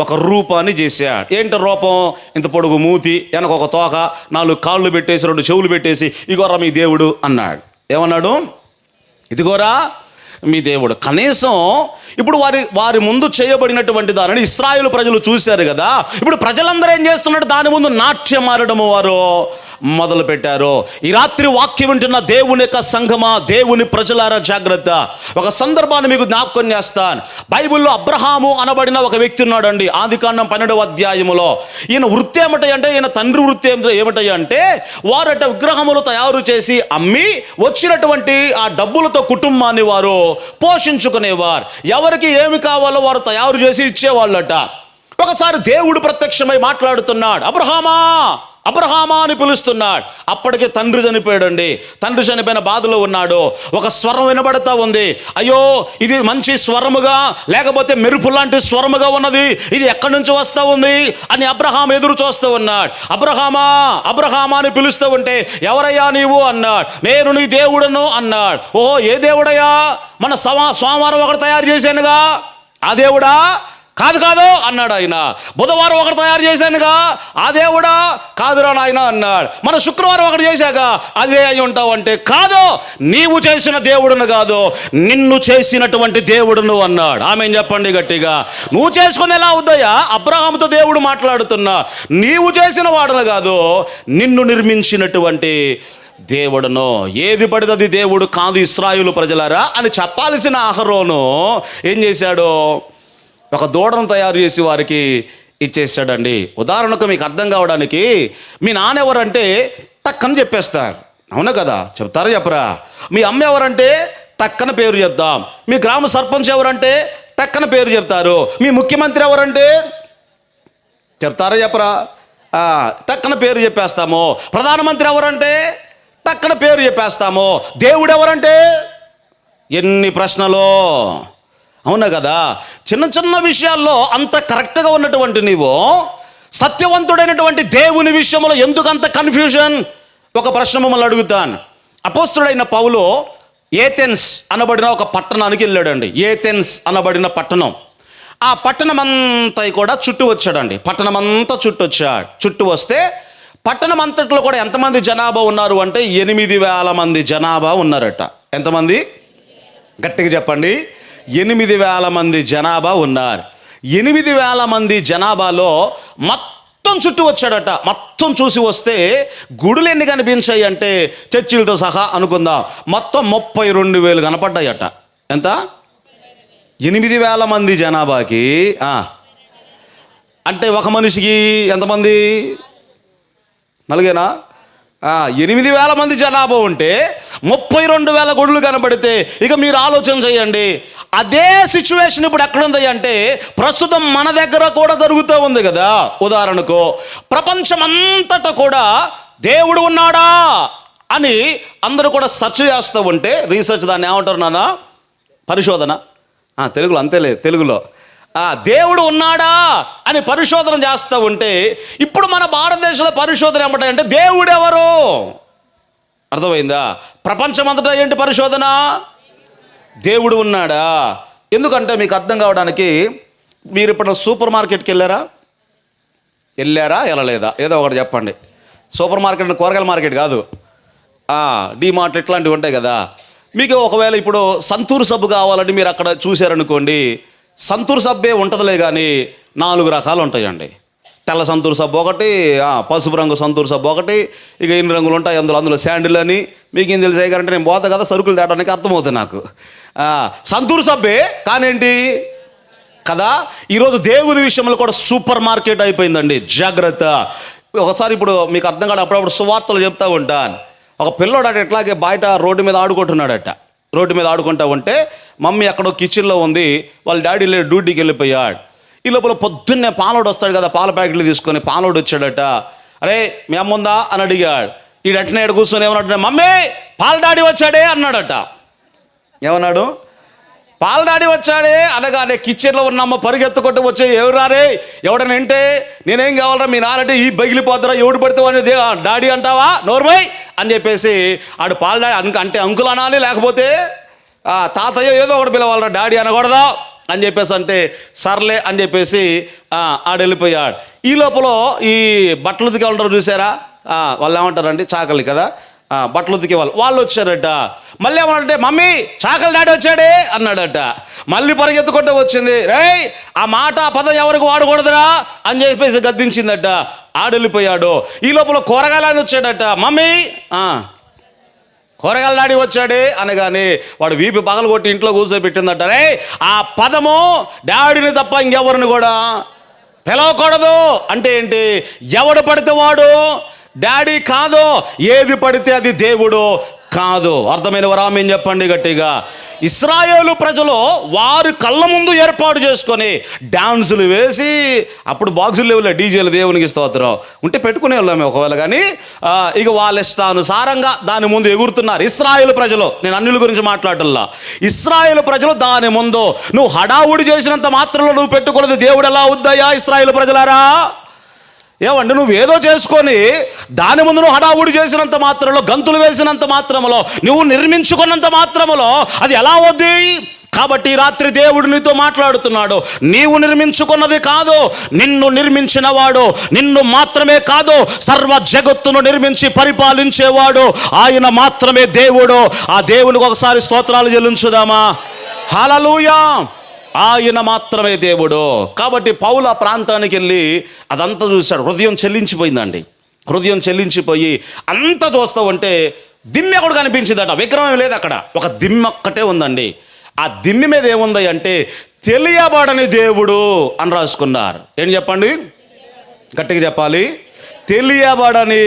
ఒక రూపాన్ని చేశాడు. ఏంటి రూపం? ఇంత పొడుగు మూతి, వెనక ఒక తోక, 4 కాళ్ళు పెట్టేసి 2 చెవులు పెట్టేసి, ఇగోరా మీ దేవుడు అన్నాడు. ఏమన్నాడు? ఇదిగోరా మీ దేవుడు. కనీసం ఇప్పుడు వారి ముందు చేయబడినటువంటి దానిని ఇశ్రాయేలు ప్రజలు చూశారు కదా. ఇప్పుడు ప్రజలందరూ ఏం చేస్తున్నారు? దాని ముందు నాట్యం ఆడడము వారు మొదలు పెట్టారు. ఈ రాత్రి వాక్యం వింటున్న దేవుని యొక్క సంఘమా, దేవుని ప్రజలారా జాగ్రత్త. ఒక సందర్భాన్ని మీకు జ్ఞాపకం చేస్తాను. బైబిల్లో అబ్రహాము అనబడిన ఒక వ్యక్తి ఉన్నాడండి. ఆదికాండం 12వ అధ్యాయములో. ఈయన వృత్తి ఏమిటంటే, ఈయన తండ్రి వృత్తి ఏమిటంటే, వారట విగ్రహములు తయారు చేసి అమ్మి వచ్చినటువంటి ఆ డబ్బులతో కుటుంబాన్ని వారు పోషించుకునేవారు. ఎవరికి ఏమి కావాలో వారు తయారు చేసి ఇచ్చేవాళ్ళట. ఒకసారి దేవుడు ప్రత్యక్షమై మాట్లాడుతున్నాడు. అబ్రహామా, అబ్రహామా అని పిలుస్తున్నాడు. అప్పటికే తండ్రి చనిపోయాడండి. తండ్రి చనిపోయిన బాధలో ఉన్నాడు. ఒక స్వరం వినబడతా ఉంది. అయ్యో, ఇది మంచి స్వరముగా లేకపోతే మెరుపు లాంటి స్వరముగా ఉన్నది, ఇది ఎక్కడి నుంచి వస్తూ ఉంది అని అబ్రహాం ఎదురు చూస్తూ ఉన్నాడు. అబ్రహామా, అబ్రహామా అని పిలుస్తూ ఉంటే, ఎవరయ్యా నీవు అన్నాడు. నేను నీ దేవుడను అన్నాడు. ఓహో, ఏ దేవుడయ్యా? మన సోమవారం ఒకటి తయారు చేశానుగా, ఆ దేవుడా? కాదు కాదు అన్నాడు ఆయన. బుధవారం ఒకటి తయారు చేశానుగా, ఆ దేవుడా? కాదురా నాయన అన్నాడు. మన శుక్రవారం ఒకటి చేశాక అదే అయి ఉంటావు అంటే, కాదు, నీవు చేసిన దేవుడును కాదు, నిన్ను చేసినటువంటి దేవుడును అన్నాడు. ఆమెన్ చెప్పండి గట్టిగా. నువ్వు చేసుకుని ఎలా అవుతాయా? అబ్రహాముతో దేవుడు మాట్లాడుతున్నా. నీవు చేసిన వాడును కాదు, నిన్ను నిర్మించినటువంటి దేవుడును. ఏది పడితే అది దేవుడు కాదు ఇశ్రాయేలు ప్రజలారా అని చెప్పాల్సిన అహరోను ఏం చేశాడు? ఒక దూడను తయారు చేసి వారికి ఇచ్చేసాడండి. ఉదాహరణకు మీకు అర్థం కావడానికి, మీ నాన్న ఎవరంటే టక్కన చెప్పేస్తారు, అవునా కదా? చెప్తారా చెప్పరా? మీ అమ్మ ఎవరంటే టక్కన పేరు చెప్తాం. మీ గ్రామ సర్పంచ్ ఎవరంటే టక్కన పేరు చెప్తారు. మీ ముఖ్యమంత్రి ఎవరంటే చెప్తారా చెప్పరా? టక్కన పేరు చెప్పేస్తాము. ప్రధానమంత్రి ఎవరంటే టక్కన పేరు చెప్పేస్తాము. దేవుడు ఎవరంటే ఎన్ని ప్రశ్నలు, అవునా కదా? చిన్న చిన్న విషయాల్లో అంత కరెక్ట్గా ఉన్నటువంటి నీవు సత్యవంతుడైనటువంటి దేవుని విషయంలో ఎందుకు అంత కన్ఫ్యూజన్? ఒక ప్రశ్న మిమ్మల్ని అడుగుతాను. అపోస్తలుడైన పౌలు ఏథెన్స్ అనబడిన ఒక పట్టణానికి వెళ్ళాడండి. ఏథెన్స్ అనబడిన పట్టణం. ఆ పట్టణం అంతా కూడా చుట్టూ వచ్చాడండి. పట్టణం అంతా చుట్టూ వచ్చాడు. చుట్టూ వస్తే పట్టణం అంతట్లో కూడా ఎంతమంది జనాభా ఉన్నారు అంటే 8,000 మంది జనాభా ఉన్నారట. ఎంతమంది? గట్టిగా చెప్పండి. 8,000 మంది జనాభా ఉన్నారు. 8,000 మంది జనాభాలో మొత్తం చుట్టూ వచ్చాడట. మొత్తం చూసి వస్తే గుడులు ఎన్ని కనిపించాయి అంటే, చర్చిలతో సహా అనుకుందాం, మొత్తం 32,000 కనపడ్డాయట. ఎంత? 8,000 మంది జనాభాకి అంటే ఒక మనిషికి ఎంతమంది? 4 8,000 మంది జనాభా ఉంటే 32,000 గుడులు కనబడితే ఇక మీరు ఆలోచన చేయండి. అదే సిచ్యువేషన్ ఇప్పుడు ఎక్కడుంది అంటే, ప్రస్తుతం మన దగ్గర కూడా జరుగుతూ ఉంది కదా. ఉదాహరణకు ప్రపంచం అంతటా కూడా దేవుడు ఉన్నాడా అని అందరూ కూడా సెర్చ్ చేస్తూ ఉంటే, రీసెర్చ్ దాన్ని ఏమంటారు నాన్న? పరిశోధన. తెలుగులో అంతేలే, తెలుగులో దేవుడు ఉన్నాడా అని పరిశోధన చేస్తూ ఉంటే, ఇప్పుడు మన భారతదేశంలో పరిశోధన ఏమంటాయంటే దేవుడు ఎవరు? అర్థమైందా? ప్రపంచమంతటా ఏంటి పరిశోధన? దేవుడు ఉన్నాడా. ఎందుకంటే మీకు అర్థం కావడానికి, మీరు ఇప్పుడు సూపర్ మార్కెట్కి వెళ్ళారా? వెళ్ళలేదా? ఏదో ఒకటి చెప్పండి. సూపర్ మార్కెట్ అంటే కూరగాయల మార్కెట్ కాదు, డీమార్ట్ ఇట్లాంటివి ఉంటాయి కదా. మీకు ఒకవేళ ఇప్పుడు సంతూర్ సబ్బు కావాలంటే మీరు అక్కడ చూశారనుకోండి, సంతూర్ సబ్బే ఉంటుందిలే కానీ 4 రకాలు ఉంటాయండి. తెల్ల సంతూర్ సబ్బు ఒకటి, పసుపు రంగు సంతూర్ సబ్బు ఒకటి, ఇక ఎన్ని రంగులు ఉంటాయి అందులో శాండిల్ అని. మీకు ఏం తెలిసే గారంటే నేను పోతా కదా సరుకులు తేడానికి, అర్థమవుతుంది నాకు. సంతూర్ సబ్బే కానేంటి కదా. ఈరోజు దేవుని విషయంలో కూడా సూపర్ మార్కెట్ అయిపోయిందండి. జాగ్రత్త. ఒకసారి ఇప్పుడు మీకు అర్థం కాదు, అప్పుడప్పుడు సువార్తలు చెప్తూ ఉంటాను. ఒక పిల్లోడట ఎట్లాగే బయట రోడ్డు మీద ఆడుకుంటున్నాడట. రోడ్డు మీద ఆడుకుంటూ ఉంటే మమ్మీ ఎక్కడో కిచెన్లో ఉంది, వాళ్ళ డాడీ డ్యూటీకి వెళ్ళిపోయాడు. ఈ లోపల పొద్దున్నే పాలోడు వస్తాడు కదా, పాల ప్యాకెట్లు తీసుకొని. పాలోడు వచ్చాడట. అరే మీ అమ్మ ఉందా అని అడిగాడు. ఈ వెంటనే కూర్చొని ఏమన్నాడు, మమ్మీ పాల డాడీ వచ్చాడే అన్నాడట. ఏమన్నాడు? పాల డాడీ వచ్చాడే అనగానే కిచెన్లో ఉన్న అమ్మ పరిగెత్తుకుంటూ వచ్చి, ఎవరారే ఎవడని అంటే, నేనేం కావాలరా మీ నానంటే ఈ బగిలిపోతారా, ఎవడు పడితే అనేది డాడీ అంటావా నోర్మై అని చెప్పేసి ఆడు పాల డాడీ అంటే అంకుల్ అనాలి, లేకపోతే తాతయ్య ఏదో ఒకటి పిలవాలరా, డాడీ అనకూడదా అని చెప్పేసి అంటే సర్లే అని చెప్పేసి ఆడు వెళ్ళిపోయాడు. ఈ లోపల ఈ బట్టలు ఉతికే ఉంటారు చూసారా, వాళ్ళు ఏమంటారండి చాకలి కదా, బట్టలు ఉతికే వాళ్ళు వచ్చారట. మళ్ళీ ఏమన్నాడంటే, మమ్మీ చాకలి డాడీ వచ్చాడే అన్నాడట. మళ్ళీ పరిగెత్తుకుంటూ వచ్చింది. రేయ్ ఆ మాట పదం ఎవరికి వాడకూడదురా అని చెప్పేసి గద్దించిందట. ఆడెళ్ళిపోయాడు. ఈ లోపల కూరగాయలని వచ్చాడట. మమ్మీ కూరగాయల డాడీ వచ్చాడే అనగానే వాడు వీపి పగలు కొట్టి ఇంట్లో కూర్చోబెట్టిందట. రే ఆ పదము డాడీని తప్ప ఇంకెవరిని కూడా పిలవకూడదు అంటే ఏంటి? ఎవడు పడితే వాడు డాడీ కాదు, ఏది పడితే అది దేవుడు కాదు. అర్థమైన వరామేం చెప్పండి గట్టిగా. ఇశ్రాయేలు ప్రజలు వారి కళ్ళ ముందు ఏర్పాటు చేసుకొని డాన్సులు వేసి, అప్పుడు బాక్సులు లేవులే, డీజేలు, దేవునికి స్తోత్రం ఉంటే పెట్టుకునే వాళ్ళమే ఒకవేళ, కానీ ఇక వాళ్ళ ఇష్టానుసారంగా దాని ముందు ఎగురుతున్నారు ఇశ్రాయేలు ప్రజలు. నేను అన్యుల గురించి మాట్లాడల్లా. ఇశ్రాయేలు ప్రజలు దాని ముందు నువ్వు హడావుడి చేసినంత మాత్రంలో నువ్వు పెట్టుకున్నది దేవుడు ఎలా అవుద్దయ్యా ఇశ్రాయేలు ప్రజలారా? ఏమండి నువ్వు ఏదో చేసుకొని దాని ముందు నువ్వు హడావుడి చేసినంత మాత్రంలో, గంతులు వేసినంత మాత్రములో, నువ్వు నిర్మించుకున్నంత మాత్రములో అది ఎలా అవుద్ది? కాబట్టి రాత్రి దేవుడు నీతో మాట్లాడుతున్నాడు. నీవు నిర్మించుకున్నది కాదు, నిన్ను నిర్మించిన వాడు, నిన్ను మాత్రమే కాదు సర్వ జగత్తును నిర్మించి పరిపాలించేవాడు ఆయన మాత్రమే దేవుడు. ఆ దేవునికి ఒకసారి స్తోత్రాలు చెల్లించుదామా? హల్లెలూయా. ఆయన మాత్రమే దేవుడు. కాబట్టి పౌలు ఆ ప్రాంతానికి వెళ్ళి అదంతా చూశాడు. హృదయం చెల్లించిపోయిందండి. హృదయం చెల్లించిపోయి అంతా చూస్తూ ఉంటే దిమ్మె కూడా కనిపించిందట. విగ్రహం లేదు అక్కడ, ఒక దిమ్మె ఒక్కటే ఉందండి. ఆ దిమ్మె మీద ఏముంది అంటే తెలియబడని దేవుడు అని రాసుకున్నారు. ఏం చెప్పండి, గట్టిగా చెప్పాలి. తెలియబడని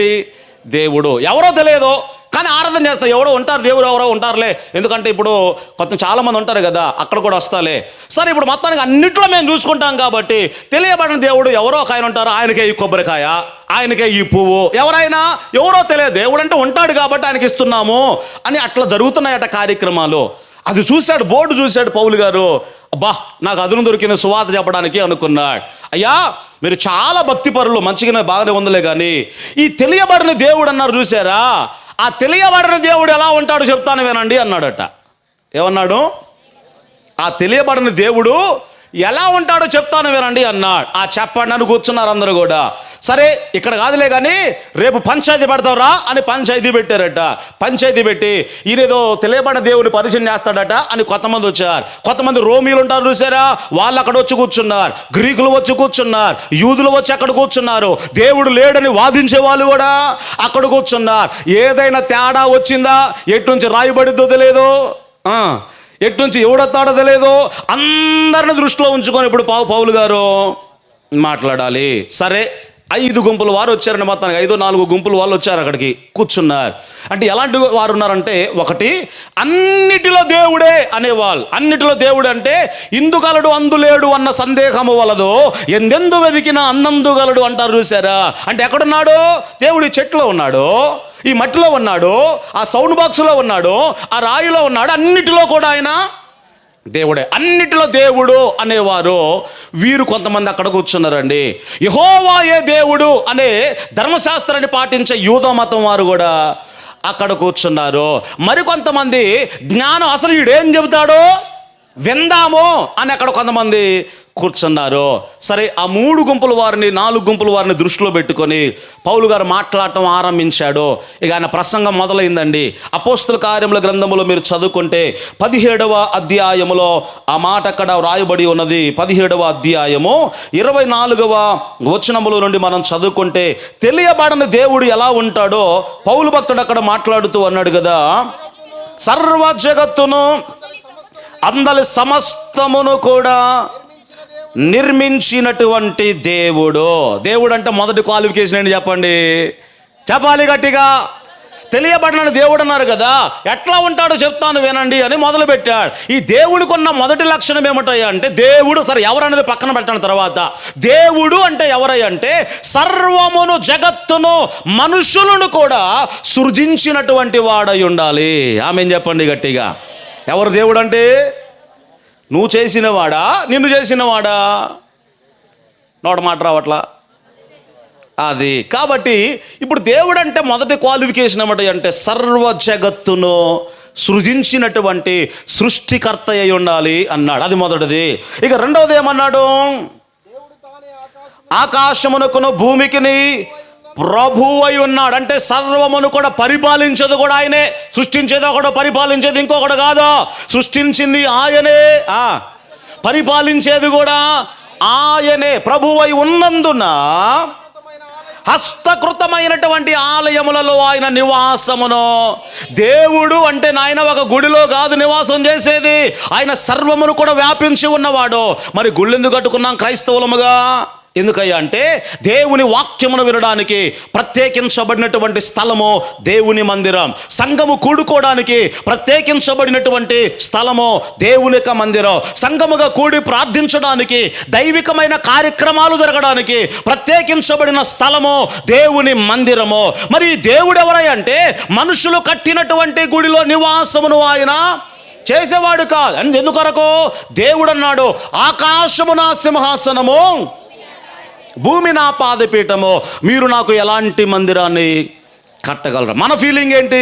దేవుడు. ఎవరో తెలియదు కానీ ఆరాధన చేస్తా. ఎవరో ఉంటారు, దేవుడు ఎవరో ఉంటారులే. ఎందుకంటే ఇప్పుడు చాలామంది ఉంటారు కదా, అక్కడ కూడా వస్తాలే. సరే ఇప్పుడు మొత్తానికి అన్నిట్లో మేము చూసుకుంటాం కాబట్టి తెలియబడిన దేవుడు ఎవరో ఒక ఆయన ఉంటారు. ఆయనకే ఈ కొబ్బరికాయ, ఆయనకే ఈ పువ్వు, ఎవరైనా ఎవరో తెలియదు. దేవుడు అంటే ఉంటాడు కాబట్టి ఆయనకి ఇస్తున్నాము అని అట్లా జరుగుతున్నాయట కార్యక్రమాలు. అది చూశాడు, బోర్డు చూశాడు పౌలు గారు. అబ్బా నాకు అదును దొరికింది సువార్త చెప్పడానికి అనుకున్నాడు. అయ్యా మీరు చాలా భక్తి పరులు, మంచిగానే బాగానే ఉందిలే, కానీ ఈ తెలియబడిన దేవుడు అన్నారు చూసారా, ఆ తెలియబడిన దేవుడు ఎలా ఉంటాడో చెప్తాను వినండి అన్నాడట. ఏమన్నాడు? ఆ తెలియబడిన దేవుడు ఎలా ఉంటాడో చెప్తాను వినండి అన్నాడు. ఆ చెప్పండి అని కూర్చున్నారు అందరూ కూడా. సరే ఇక్కడ కాదులే కానీ రేపు పంచాయతీ పెడతావురా అని పంచాయతీ పెట్టారట. పంచాయతీ పెట్టి ఈయనేదో తెలియబడిన దేవుని పరిచయం చేస్తాడట అని కొంతమంది వచ్చారు. కొంతమంది రోమీలు ఉంటారు చూసారా, వాళ్ళు అక్కడ వచ్చి కూర్చున్నారు. గ్రీకులు వచ్చి కూర్చున్నారు. యూదులు వచ్చి అక్కడ కూర్చున్నారు. దేవుడు లేడని వాదించే వాళ్ళు కూడా అక్కడ కూర్చున్నారు. ఏదైనా తేడా వచ్చిందా, ఎటు నుంచి రాయబడిద్దో తెలియదు, ఎటు నుంచి ఎవడొస్తాడో తెలియదు. అందరిని దృష్టిలో ఉంచుకొని ఇప్పుడు పౌలు గారు మాట్లాడాలి. సరే 5 గుంపుల వారు వచ్చారండి. మొత్తానికి 4 గుంపుల వాళ్ళు వచ్చారు, అక్కడికి కూర్చున్నారు. అంటే ఎలాంటి వారు ఉన్నారంటే, ఒకటి అన్నిటిలో దేవుడే అనేవాళ్ళు. అన్నిటిలో దేవుడు అంటే ఇందుగలడు అందులేడు అన్న సందేహము వలదు, ఎందెందు వెతికినా అన్నందుగలడు అంటారు చూసారా. అంటే ఎక్కడున్నాడు దేవుడు? ఈ చెట్టులో ఉన్నాడు, ఈ మట్టిలో ఉన్నాడు, ఆ సౌండ్ బాక్స్లో ఉన్నాడు, ఆ రాయిలో ఉన్నాడు. అన్నిటిలో కూడా ఆయన దేవుడే. అన్నిటిలో దేవుడు అనేవారు వీరు కొంతమంది అక్కడ కూర్చున్నారండి. యెహోవాయే దేవుడు అనే ధర్మశాస్త్రాన్ని పాటించే యూదా మతం వారు కూడా అక్కడ కూర్చున్నారు. మరికొంతమంది జ్ఞానం, అసలు వీడేం చెబుతాడో విందాము అని అక్కడ కొంతమంది కూర్చున్నారు. సరే, ఆ 3 గుంపుల వారిని 4 గుంపుల వారిని దృష్టిలో పెట్టుకొని పౌలు గారు మాట్లాడటం ఆరంభించాడు. ఇక ఆయన ప్రసంగం మొదలైందండి. అపోస్తుల కార్యముల గ్రంథములో మీరు చదువుకుంటే 17వ అధ్యాయములో ఆ మాట అక్కడ వ్రాయబడి ఉన్నది. 17వ అధ్యాయము 24వ వచనముల నుండి మనం చదువుకుంటే, తెలియబడని దేవుడు ఎలా ఉంటాడో పౌలు భక్తుడు అక్కడ మాట్లాడుతూ అన్నాడు కదా, సర్వ జగత్తును అందరి సమస్తమును కూడా నిర్మించినటువంటి దేవుడు. దేవుడు అంటే మొదటి క్వాలిఫికేషన్ ఏంటి చెప్పండి? చెప్పాలి గట్టిగా. తెలియబడిన దేవుడు అన్నారు కదా, ఎట్లా ఉంటాడో చెప్తాను వినండి అని మొదలుపెట్టాడు. ఈ దేవుడికి ఉన్న మొదటి లక్షణం ఏమిటయ్యా అంటే, దేవుడు, సరే ఎవరనేది పక్కన పెట్టిన తర్వాత, దేవుడు అంటే ఎవరయ్యా అంటే సర్వమును, జగత్తును, మనుషులను కూడా సృజించినటువంటి వాడై ఉండాలి. ఆమేన్ చెప్పండి గట్టిగా. ఎవరు దేవుడు అంటే? నువ్వు చేసినవాడా, నిన్ను చేసినవాడా? నోట మాట రావట్లా అది. కాబట్టి ఇప్పుడు దేవుడు అంటే మొదటి క్వాలిఫికేషన్ ఏమిటి అంటే సర్వ జగత్తును సృజించినటువంటి సృష్టికర్త అయి ఉండాలి అన్నాడు. అది మొదటిది. ఇక రెండవది ఏమన్నాడు? ఆకాశమునకును భూమికిని ప్రభువు అయి ఉన్నాడు. అంటే సర్వమును కూడా పరిపాలించేది కూడా ఆయనే, సృష్టించేది ఒకడు, పరిపాలించేది ఇంకొకడు కాదు. సృష్టించింది ఆయనే, పరిపాలించేది కూడా ఆయనే. ప్రభువు అయి ఉన్నందున హస్తకృతమైనటువంటి ఆలయములలో ఆయన నివాసమును. దేవుడు అంటే నాయన ఒక గుడిలో కాదు నివాసం చేసేది, ఆయన సర్వమును కూడా వ్యాపించి ఉన్నవాడు. మరి గుళ్ళు ఎందుకు కట్టుకున్నాం క్రైస్తవులముగా? ఎందుకయ్యా అంటే దేవుని వాక్యమును వినడానికి ప్రత్యేకించబడినటువంటి స్థలము దేవుని మందిరం. సంఘము కూడుకోవడానికి ప్రత్యేకించబడినటువంటి స్థలము దేవుని యొక్క మందిరం. సంఘముగా కూడి ప్రార్థించడానికి, దైవికమైన కార్యక్రమాలు జరగడానికి ప్రత్యేకించబడిన స్థలము దేవుని మందిరము. మరి దేవుడు ఎవరై అంటే మనుషులు కట్టినటువంటి గుడిలో నివాసమును ఆయన చేసేవాడు కాదు. అని ఎందుకొరకు? దేవుడు అన్నాడు, ఆకాశము నా సింహాసనము, భూమి నా పాదపీఠము, మీరు నాకు ఎలాంటి మందిరాన్ని కట్టగలరు? మన ఫీలింగ్ ఏంటి?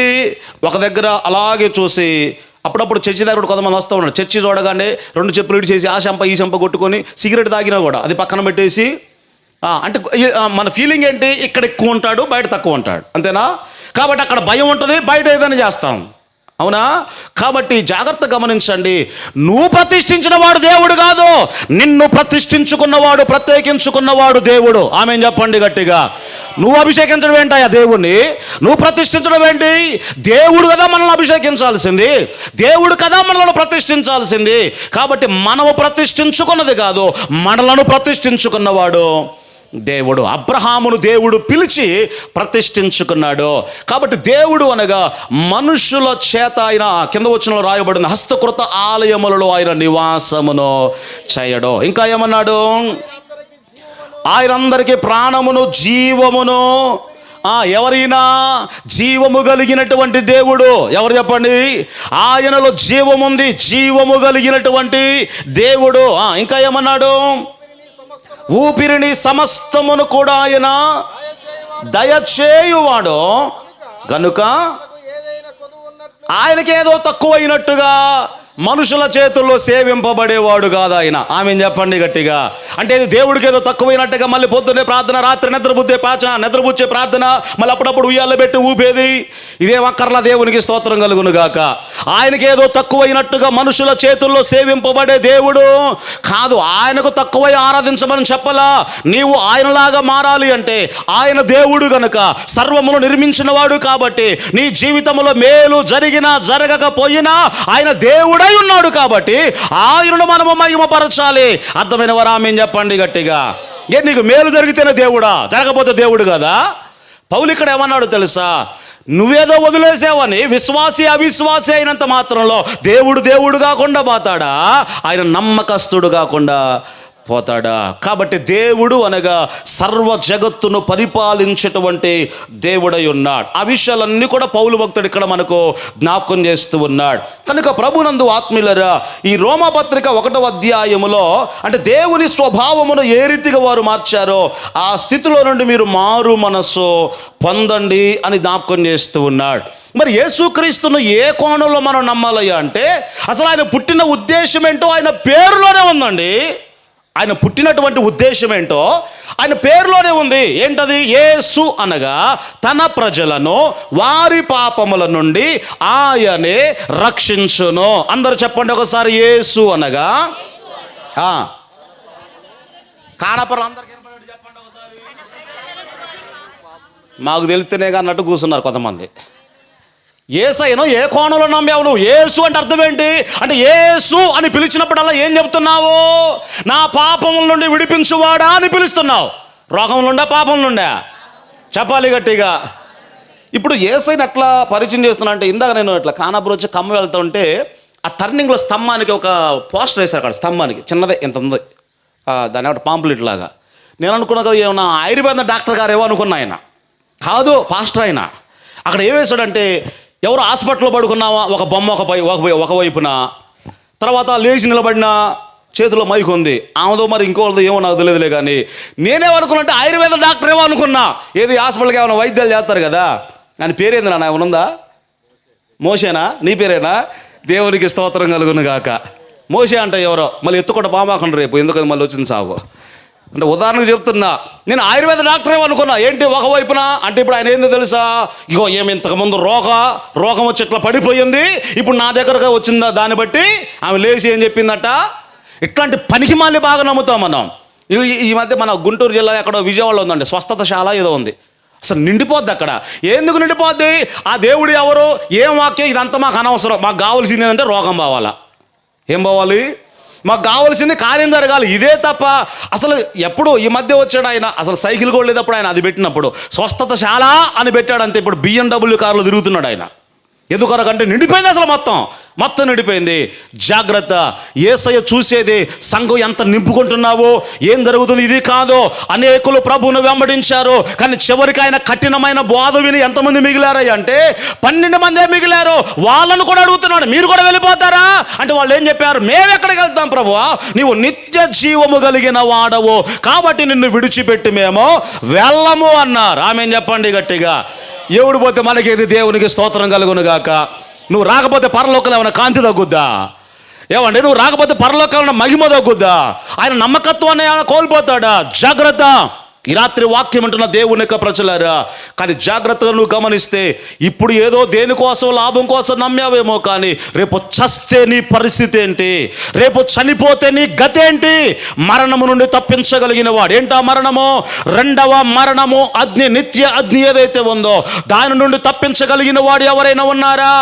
ఒక దగ్గర అలాగే చూసి, అప్పుడప్పుడు చర్చి దగ్గర కొంతమంది వస్తూ ఉన్నారు, చర్చి చూడగానే 2 చెప్పులు ఇడిచేసి ఆ చెంప ఈ చెంప కొట్టుకొని సిగరెట్ తాగినా కూడా అది పక్కన పెట్టేసి, అంటే మన ఫీలింగ్ ఏంటి? ఇక్కడ ఎక్కువ ఉంటాడు, బయట తక్కువ ఉంటాడు, అంతేనా? కాబట్టి అక్కడ భయం ఉంటుంది, బయట ఏదైనా చేస్తాం, అవునా? కాబట్టి జాగ్రత్త గమనించండి. నువ్వు ప్రతిష్ఠించిన వాడు దేవుడు కాదు, నిన్ను ప్రతిష్ఠించుకున్నవాడు, ప్రత్యేకించుకున్నవాడు దేవుడు. ఆమేన్ చెప్పండి గట్టిగా. నువ్వు అభిషేకించడం ఏంటయ్యా దేవుణ్ణి? నువ్వు ప్రతిష్ఠించడం ఏంటి? దేవుడు కదా మనల్ని అభిషేకించాల్సింది, దేవుడు కదా మనల్ని ప్రతిష్ఠించాల్సింది. కాబట్టి మనము ప్రతిష్ఠించుకున్నది కాదు, మనలను ప్రతిష్ఠించుకున్నవాడు దేవుడు. అబ్రహామును దేవుడు పిలిచి ప్రతిష్ఠించుకున్నాడు. కాబట్టి దేవుడు అనగా మనుషుల చేత ఆయన, కింద వచనంలో రాయబడింది, హస్తకృత ఆలయములలో ఆయన నివాసమును చేయడు. ఇంకా ఏమన్నాడు? ఆయనందరికీ ప్రాణమును జీవమును. ఎవరైనా జీవము కలిగినటువంటి దేవుడు ఎవరు చెప్పండి? ఆయనలో జీవముంది, జీవము కలిగినటువంటి దేవుడు. ఇంకా ఏమన్నాడు? ఊపిరిని సమస్తమును కూడా ఆయన దయచేయువాడు గనుక ఆయనకేదో తక్కువైనట్టుగా మనుషుల చేతుల్లో సేవింపబడేవాడు కాదు ఆయన. ఆమేన్ చెప్పండి గట్టిగా. అంటే ఇది దేవుడికి ఏదో తక్కువైనట్టుగా మళ్ళీ పొద్దున్నే ప్రార్థన, రాత్రి నిద్రపుచ్చే ప్రార్థన, మళ్ళీ అప్పుడప్పుడు ఉయ్యాల పెట్టి ఊపేది, ఇదే అక్కర్లా. దేవునికి స్తోత్రం కలుగును గాక. ఆయనకి ఏదో తక్కువైనట్టుగా మనుషుల చేతుల్లో సేవింపబడే దేవుడు కాదు. ఆయనకు తక్కువై ఆరాధించమని చెప్పలా. నీవు ఆయనలాగా మారాలి అంటే ఆయన దేవుడు గనుక, సర్వమును నిర్మించిన వాడు కాబట్టి, నీ జీవితంలో మేలు జరిగినా జరగకపోయినా ఆయన దేవుడై ఉన్నాడు కాబట్టి ఆయనను మనము మహిమపరచాలి. అర్థమైన వారు ఆమేన్ చెప్పండి గట్టిగా. నీకు మేలు జరిగితేనే దేవుడా, జరగకపోతే దేవుడు కదా. పౌలు ఇక్కడ ఏమన్నాడు తెలుసా? నువ్వేదో వదిలేసావని విశ్వాసి అవిశ్వాసి అయినంత మాత్రంలో దేవుడు కాకుండా పోతాడా? ఆయన నమ్మకస్తుడు కాకుండా పోతాడా? కాబట్టి దేవుడు అనగా సర్వ జగత్తును పరిపాలించేటువంటి దేవుడై ఉన్నాడు. ఆ విషయాలన్నీ కూడా పౌలు భక్తుడు ఇక్కడ మనకు జ్ఞాపకం చేస్తూ ఉన్నాడు. కనుక ప్రభునందు ఆత్మీయులారా, ఈ రోమాపత్రిక 1వ అధ్యాయములో అంటే దేవుని స్వభావమును ఏ రీతిగా వారు మార్చారో ఆ స్థితిలో నుండి మీరు మారు మనస్సు పొందండి అని జ్ఞాపకం చేస్తూ ఉన్నాడు. మరి యేసుక్రీస్తును ఏ కోణంలో మనం నమ్మాలయ్యా అంటే అసలు ఆయన పుట్టిన ఉద్దేశం ఏంటో ఆయన పేరులోనే ఉందండి. ఆయన పుట్టినటువంటి ఉద్దేశం ఏంటో ఆయన పేరులోనే ఉంది. ఏంటది? యేసు అనగా తన ప్రజలను వారి పాపముల నుండి ఆయనే రక్షించును. అందరూ చెప్పండి ఒకసారి, యేసు అనగా. కానపరం అందరికి చెప్పండి ఒకసారి. మాకు తెలిస్తేనే అన్నట్టు కూర్చున్నారు కొంతమంది. యేసయ్యను ఏ కోణంలో నమ్మావు నువ్వు? యేసు అంటే అర్థం ఏంటి? అంటే యేసు అని పిలిచినప్పుడల్లా ఏం చెప్తున్నావు? నా పాపముల నుండి విడిపించువాడా అని పిలుస్తున్నావు. రోగం నుండా పాపం నుండా? చెప్పాలి గట్టిగా. ఇప్పుడు యేసయ్యను ఎట్లా పరిచయం చేస్తున్నా అంటే, ఇందాక నేను ఇట్లా ఖానాపూర్ వచ్చి ఖమ్మం వెళ్తూ ఉంటే ఆ టర్నింగ్లో స్తంభానికి ఒక పోస్టర్ వేశారు. అక్కడ స్తంభానికి చిన్నదే ఎంత ఉంది, దాని ఒకటి పాంప్లెట్ లాగా. నేను అనుకున్నా కదా ఏమన్నా ఆయుర్వేద డాక్టర్ గారు ఏమో అనుకున్నా. ఆయన కాదు, పాస్టర్. ఆయన అక్కడ ఏం వేశాడంటే, ఎవరు హాస్పిటల్లో పడుకున్నావా ఒక బొమ్మ ఒకవైపున, తర్వాత లేచి నిలబడిన చేతిలో మైక్ ఉంది. ఆమెదో మరి ఇంకోళ్ళదో ఏమో నాకు తెలియదులే. కానీ నేనేమనుకున్నట్టే ఆయుర్వేద డాక్టర్ ఏమో అనుకున్నా. ఏది హాస్పిటల్కి ఏమైనా వైద్యాలు చేస్తారు కదా. ఆయన పేరేంది నాన్న? ఏమనుందా? మోసేనా? నీ పేరేనా? దేవునికి స్తోత్రం కలుగును గాక. మోసే అంటే ఎవరో మళ్ళీ ఎత్తుకుంట బామాకండి రేపు, ఎందుకని మళ్ళీ వచ్చింది సాగు. అంటే ఉదాహరణకు చెప్తున్నా, నేను ఆయుర్వేద డాక్టర్ ఏమనుకున్నా. ఏంటి ఒకవైపున అంటే ఇప్పుడు ఆయన ఏందో తెలుసా? ఇగో ఏమి ఇంతకుముందు రోగం వచ్చి ఇట్లా పడిపోయింది, ఇప్పుడు నా దగ్గరగా వచ్చిందా, దాన్ని బట్టి ఆమె లేచి ఏం చెప్పిందట. ఇట్లాంటి పనికి మళ్ళీ బాగా నమ్ముతాం మనం. ఈ మధ్య మన గుంటూరు జిల్లా ఎక్కడో విజయవాడలో ఉందండి స్వస్థతశాల ఏదో ఉంది. అసలు నిండిపోద్ది అక్కడ. ఎందుకు నిండిపోద్ది? ఆ దేవుడు ఎవరు, ఏం వాక్యం, ఇదంతా మాకు అనవసరం. మాకు కావాల్సింది ఏంటంటే రోగం పోవాలా. ఏం పోవాలి? మాకు కావాల్సింది కార్యం జరగాలి. ఇదే తప్ప అసలు ఎప్పుడు ఈ మధ్య వచ్చాడు ఆయన, అసలు సైకిల్ కూడా లేదప్పుడు ఆయన అది పెట్టినప్పుడు స్వస్థతశాల అని పెట్టాడు అంతే. ఇప్పుడు BMW కార్లు తిరుగుతున్నాడు ఆయన. ఎందుకనకంటే నిండిపోయింది, అసలు మొత్తం నిండిపోయింది. జాగ్రత్త. యేసయ్య చూసేది సంఘం ఎంత నింపుకుంటున్నావో, ఏం జరుగుతుంది ఇది కాదు. అనేకులు ప్రభువును వెంబడించారు, కానీ చివరికి ఆయన కఠినమైన బోధ విని ఎంతమంది మిగిలారయ్య అంటే 12 మందే మిగిలారు. వాళ్ళను కూడా అడుగుతున్నాడు, మీరు కూడా వెళ్ళిపోతారా అంటే వాళ్ళు ఏం చెప్పారు? మేము ఎక్కడికి వెళ్తాం ప్రభువా, నీవు నిత్య జీవము కలిగిన వాడవు, కాబట్టి నిన్ను విడిచిపెట్టి మేము వెళ్ళము అన్నారు. ఆమెన్ చెప్పండి గట్టిగా. ఎవడు పోతే మనకేది? దేవునికి స్తోత్రం కలుగును గాక. నువ్వు రాకపోతే పరలోకంలో ఏమైనా కాంతి తగ్గుద్దా? ఏమండి, నువ్వు రాకపోతే పరలోకంలో ఏమైనా మహిమ తగ్గుద్దా? ఆయన నమ్మకత్వాన్ని ఏమైనా కోల్పోతాడా? జాగ్రత్త. ఈ రాత్రి వాక్యం అంటున్న దేవుని యొక్క ప్రజలారా, కానీ జాగ్రత్తగా నువ్వు గమనిస్తే ఇప్పుడు ఏదో దేనికోసం లాభం కోసం నమ్మావేమో, కానీ రేపు చస్తే నీ పరిస్థితి ఏంటి? రేపు చనిపోతే నీ గతి ఏంటి? మరణము నుండి తప్పించగలిగిన వాడు. ఏంటా మరణము? రెండవ మరణము, అగ్ని, నిత్య అగ్ని ఏదైతే ఉందో దాని నుండి తప్పించగలిగిన వాడు ఎవరైనా ఉన్నారా?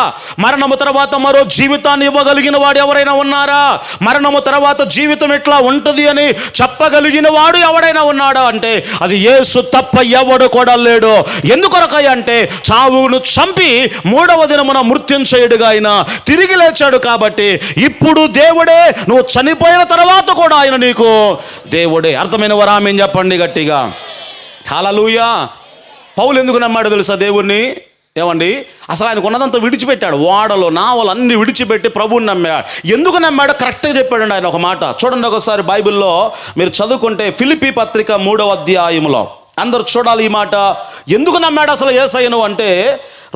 మరణము తర్వాత మరో జీవితాన్ని ఇవ్వగలిగిన వాడు ఎవరైనా ఉన్నారా? మరణము తర్వాత జీవితం ఎట్లా ఉంటుంది అని చెప్పగలిగిన వాడు ఎవడైనా ఉన్నాడా అంటే అది యేసు తప్ప ఎవడు కూడా లేడు. ఎందుకొరకై అంటే చావును చంపి 3వ దినమున మృత్యుంజయుడిగా ఆయన తిరిగి లేచాడు. కాబట్టి ఇప్పుడు దేవుడే, నువ్వు చనిపోయిన తర్వాత కూడా ఆయన నీకు దేవుడే. అర్థమైన వారు ఆమేన్ చెప్పండి గట్టిగా. హల్లెలూయా. పౌలు ఎందుకు నమ్మాడు తెలుసా దేవుణ్ణి? ఏమండి, అసలు ఆయనకు ఉన్నదంతా విడిచిపెట్టాడు. ఓడలు నావలు అన్ని విడిచిపెట్టి ప్రభువుని నమ్మాడు. ఎందుకు నమ్మాడో కరెక్ట్గా చెప్పాడండి ఆయన ఒక మాట. చూడండి ఒకసారి బైబిల్లో మీరు చదువుకుంటే ఫిలిప్పీ పత్రిక 3వ అధ్యాయములో అందరూ చూడాలి ఈ మాట. ఎందుకు నమ్మాడు అసలు యేసయ్యను అంటే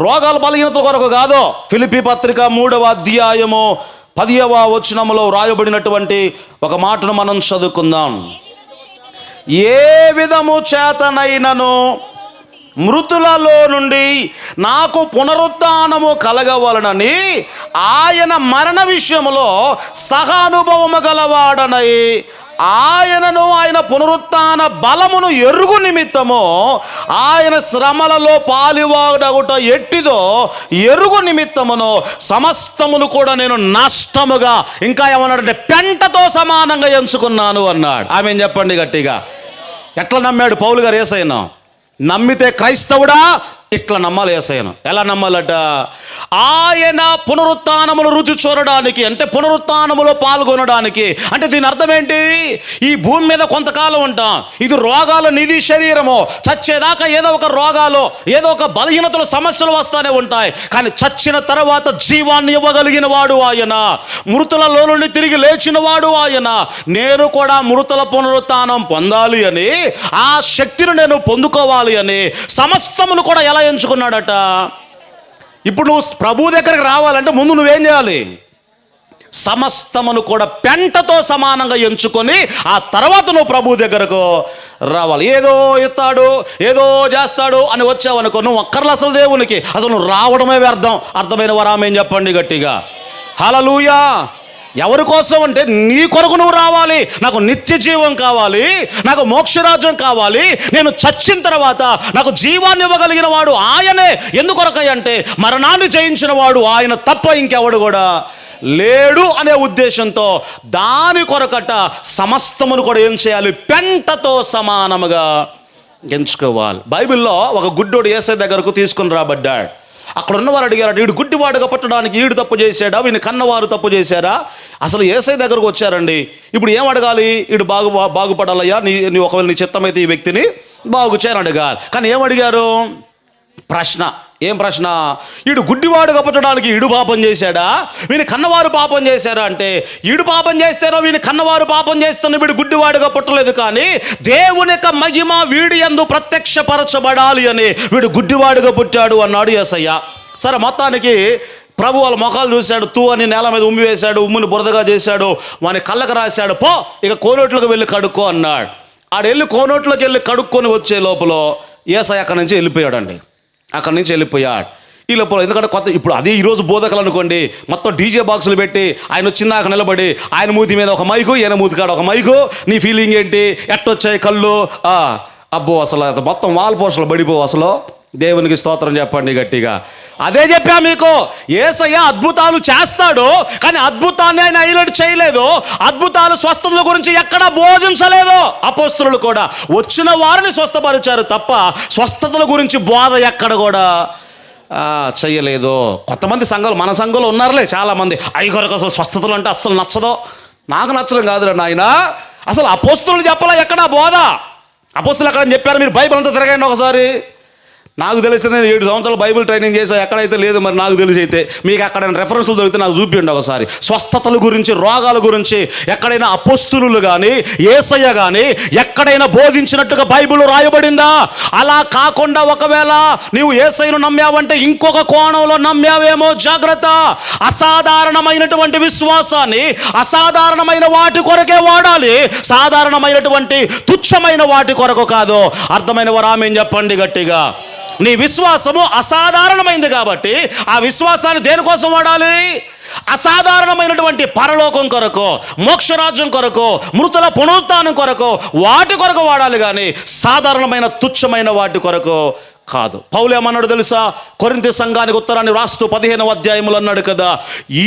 రోగాల బలహీనత కొరకు కాదు. ఫిలిప్పీ పత్రిక 3వ అధ్యాయము 10వ వచనములో రాయబడినటువంటి ఒక మాటను మనం చదువుకుందాం. ఏ విధము చేతనైనను మృతులలో నుండి నాకు పునరుత్థానము కలగవలనని ఆయన మరణ విషయములో సహానుభవము గలవాడనై ఆయనను, ఆయన పునరుత్థాన బలమును ఎరుగు నిమిత్తము, ఆయన శ్రమలలో పాలివాడగుట ఎట్టిదో ఎరుగు నిమిత్తమును సమస్తమును కూడా నేను నష్టముగా, ఇంకా ఏమన్నాడంటే పెంటతో సమానంగా ఎంచుకున్నాను అన్నాడు. ఆమేన్ చెప్పండి గట్టిగా. ఎట్లా నమ్మాడు పౌలు గారు యేసయ్యను? నమ్మితే క్రైస్తవుడా ఇట్లా నమ్మాలి యేసయ్యను. ఎలా నమ్మాలట? ఆయన పునరుత్థానములు రుచి చూడడానికి, అంటే పునరుత్థానములో పాల్గొనడానికి. అంటే దీని అర్థం ఏంటి? ఈ భూమి మీద కొంతకాలం ఉంటాం, ఇది రోగాల నిధి శరీరము. చచ్చేదాకా ఏదో ఒక రోగాలు, ఏదో ఒక బలహీనతలు, సమస్యలు వస్తానే ఉంటాయి. కానీ చచ్చిన తర్వాత జీవాన్ని ఇవ్వగలిగిన వాడు ఆయన, మృతులలో నుండి తిరిగి లేచిన వాడు ఆయన. నేను కూడా మృతుల పునరుత్థానం పొందాలి అని, ఆ శక్తిని నేను పొందుకోవాలి అని సమస్తమును కూడా ఎలా ఎంచుకున్నాడట? ఇప్పుడు నువ్వు ప్రభు దగ్గరికి రావాలంటే ముందు నువ్వేం చేయాలి? సమస్తమును కూడా పెంటతో సమానంగా ఎంచుకొని ఆ తర్వాత నువ్వు ప్రభు దగ్గరకు రావాలి. ఏదో ఇస్తాడు, ఏదో చేస్తాడు అని వచ్చావనుకో, నువ్వు అక్కర్లు అసలు దేవునికి, అసలు నువ్వు రావడమే వ్యర్థం. అర్థమైన వరామేం చెప్పండి గట్టిగా? హల్లెలూయా. ఎవరి కోసం అంటే నీ కొరకు నువ్వు రావాలి. నాకు నిత్య జీవం కావాలి, నాకు మోక్షరాజ్యం కావాలి, నేను చచ్చిన తర్వాత నాకు జీవాన్ని ఇవ్వగలిగిన వాడు ఆయనే. ఎందుకొరకై అంటే మరణాన్ని జయించిన వాడు ఆయన తప్ప ఇంకెవడు కూడా లేడు అనే ఉద్దేశంతో దాని కొరకట సమస్తమును కూడా ఏం చేయాలి? పెంటతో సమానముగా ఎంచుకోవాలి. బైబిల్లో ఒక గుడ్డోడు యేసయ్య దగ్గరకు తీసుకుని రాబడ్డాడు. అక్కడ ఉన్నవారు అడిగారు, వీడు గుడ్డివాడుగా పట్టడానికి వీడు తప్పు చేశాడా, వీని కన్నవారు తప్పు చేశారా? అసలు యేసయ్య దగ్గరకు వచ్చారండి. ఇప్పుడు ఏం అడగాలి? వీడు బాగుపడాలయ్యా, నీ ఒకవేళ నీ చిత్తమైతే ఈ వ్యక్తిని బాగు చేయని అడగాలి. కానీ ఏం అడిగారు? ప్రశ్న. ఏం ప్రశ్న? వీడు గుడ్డివాడుగా పట్టడానికి వీడు పాపం చేశాడా, వీని కన్నవారు పాపం చేశారా? అంటే వీడు పాపం చేస్తేనో వీని కన్నవారు పాపం చేస్తేనో వీడు గుడ్డివాడుగా పుట్టలేదు, కానీ దేవుని యొక్క మహిమ వీడి యందు ప్రత్యక్షపరచబడాలి అని వీడు గుడ్డివాడుగా పుట్టాడు అన్నాడు యేసయ్య. సరే, మొత్తానికి ప్రభు వాళ్ళ మొఖాలు చూశాడు, తూ అని నేల మీద ఉమ్మి వేశాడు, ఉమ్ముని బురదగా చేశాడు, వాని కళ్ళకు రాశాడు, పో ఇక కోనోట్లకు వెళ్ళి కడుక్కో అన్నాడు. ఆడు వెళ్ళి కోనోట్లోకి వెళ్ళి కడుక్కొని వచ్చే లోపల యేసయ్య అక్కడి నుంచి వెళ్ళిపోయాడండి. అక్కడి నుంచి వెళ్ళిపోయాడు. ఈ లోపల ఎందుకంటే కొత్త, ఇప్పుడు అదే ఈరోజు బోధకులు అనుకోండి, మొత్తం డీజే బాక్సులు పెట్టి ఆయన వచ్చిందాక నిలబడి ఆయన మూతి మీద ఒక మైకు, ఈయన మూతి కాడ ఒక మైకు, నీ ఫీలింగ్ ఏంటి, ఎట్టొచ్చాయి కళ్ళు, అబ్బో అసలు మొత్తం వాల్ పోస్టులు పడిపోవు. అసలు దేవునికి స్తోత్రం చెప్పండి గట్టిగా. అదే చెప్పా మీకు, యేసయ్య అద్భుతాలు చేస్తాడు, కానీ అద్భుతాన్ని ఆయన హైలైట్ చేయలేదు. అద్భుతాలు, స్వస్థతల గురించి ఎక్కడా బోధించలేదు. అపోస్తలులు కూడా వచ్చిన వారిని స్వస్థపరిచారు తప్ప స్వస్థతల గురించి బోధ ఎక్కడ కూడా చెయ్యలేదు. కొంతమంది సంఘాలు, మన సంఘంలో ఉన్నారులే చాలామంది, అయ్యగారికి అసలు స్వస్థతలు అంటే అస్సలు నచ్చదో. నాకు నచ్చడం కాదురా నాయన, అసలు అపోస్తలులు చెప్పాలా ఎక్కడా బోధ? అపోస్తలులు ఎక్కడని చెప్పారు? మీరు బైబిల్ అంతా తిరగండి ఒకసారి. నాకు తెలిస్తే నేను 7 సంవత్సరాలు బైబిల్ ట్రైనింగ్ చేసా, ఎక్కడైతే లేదు. మరి నాకు తెలిసి అయితే మీకు ఎక్కడైనా రెఫరెన్స్లు దొరికితే నాకు చూపించండి ఒకసారి. స్వస్థతల గురించి, రోగాల గురించి ఎక్కడైనా అపోస్తలులు కానీ యేసయ్య కానీ ఎక్కడైనా బోధించినట్టుగా బైబిల్ రాయబడిందా? అలా కాకుండా ఒకవేళ నీవు యేసయ్యను నమ్మావంటే ఇంకొక కోణంలో నమ్మావేమో, జాగ్రత్త. అసాధారణమైనటువంటి విశ్వాసాన్ని అసాధారణమైన వాటి కొరకే వాడాలి, సాధారణమైనటువంటి తుచ్చమైన వాటి కొరకు కాదు. అర్థమైన వరామేం చెప్పండి గట్టిగా? నీ విశ్వాసము అసాధారణమైంది కాబట్టి ఆ విశ్వాసాన్ని దేనికోసం వాడాలి? అసాధారణమైనటువంటి పరలోకం కొరకు, మోక్షరాజ్యం కొరకు, మృతుల పునరుత్థానం కొరకు, వాటి కొరకు వాడాలి, కానీ సాధారణమైన తుచ్చమైన వాటి కొరకు కాదు. పౌలు ఏమన్నాడు తెలుసా? కొరింథీ సంఘానికి ఉత్తరాన్ని రాస్తూ 15వ అధ్యాయములు అన్నాడు కదా,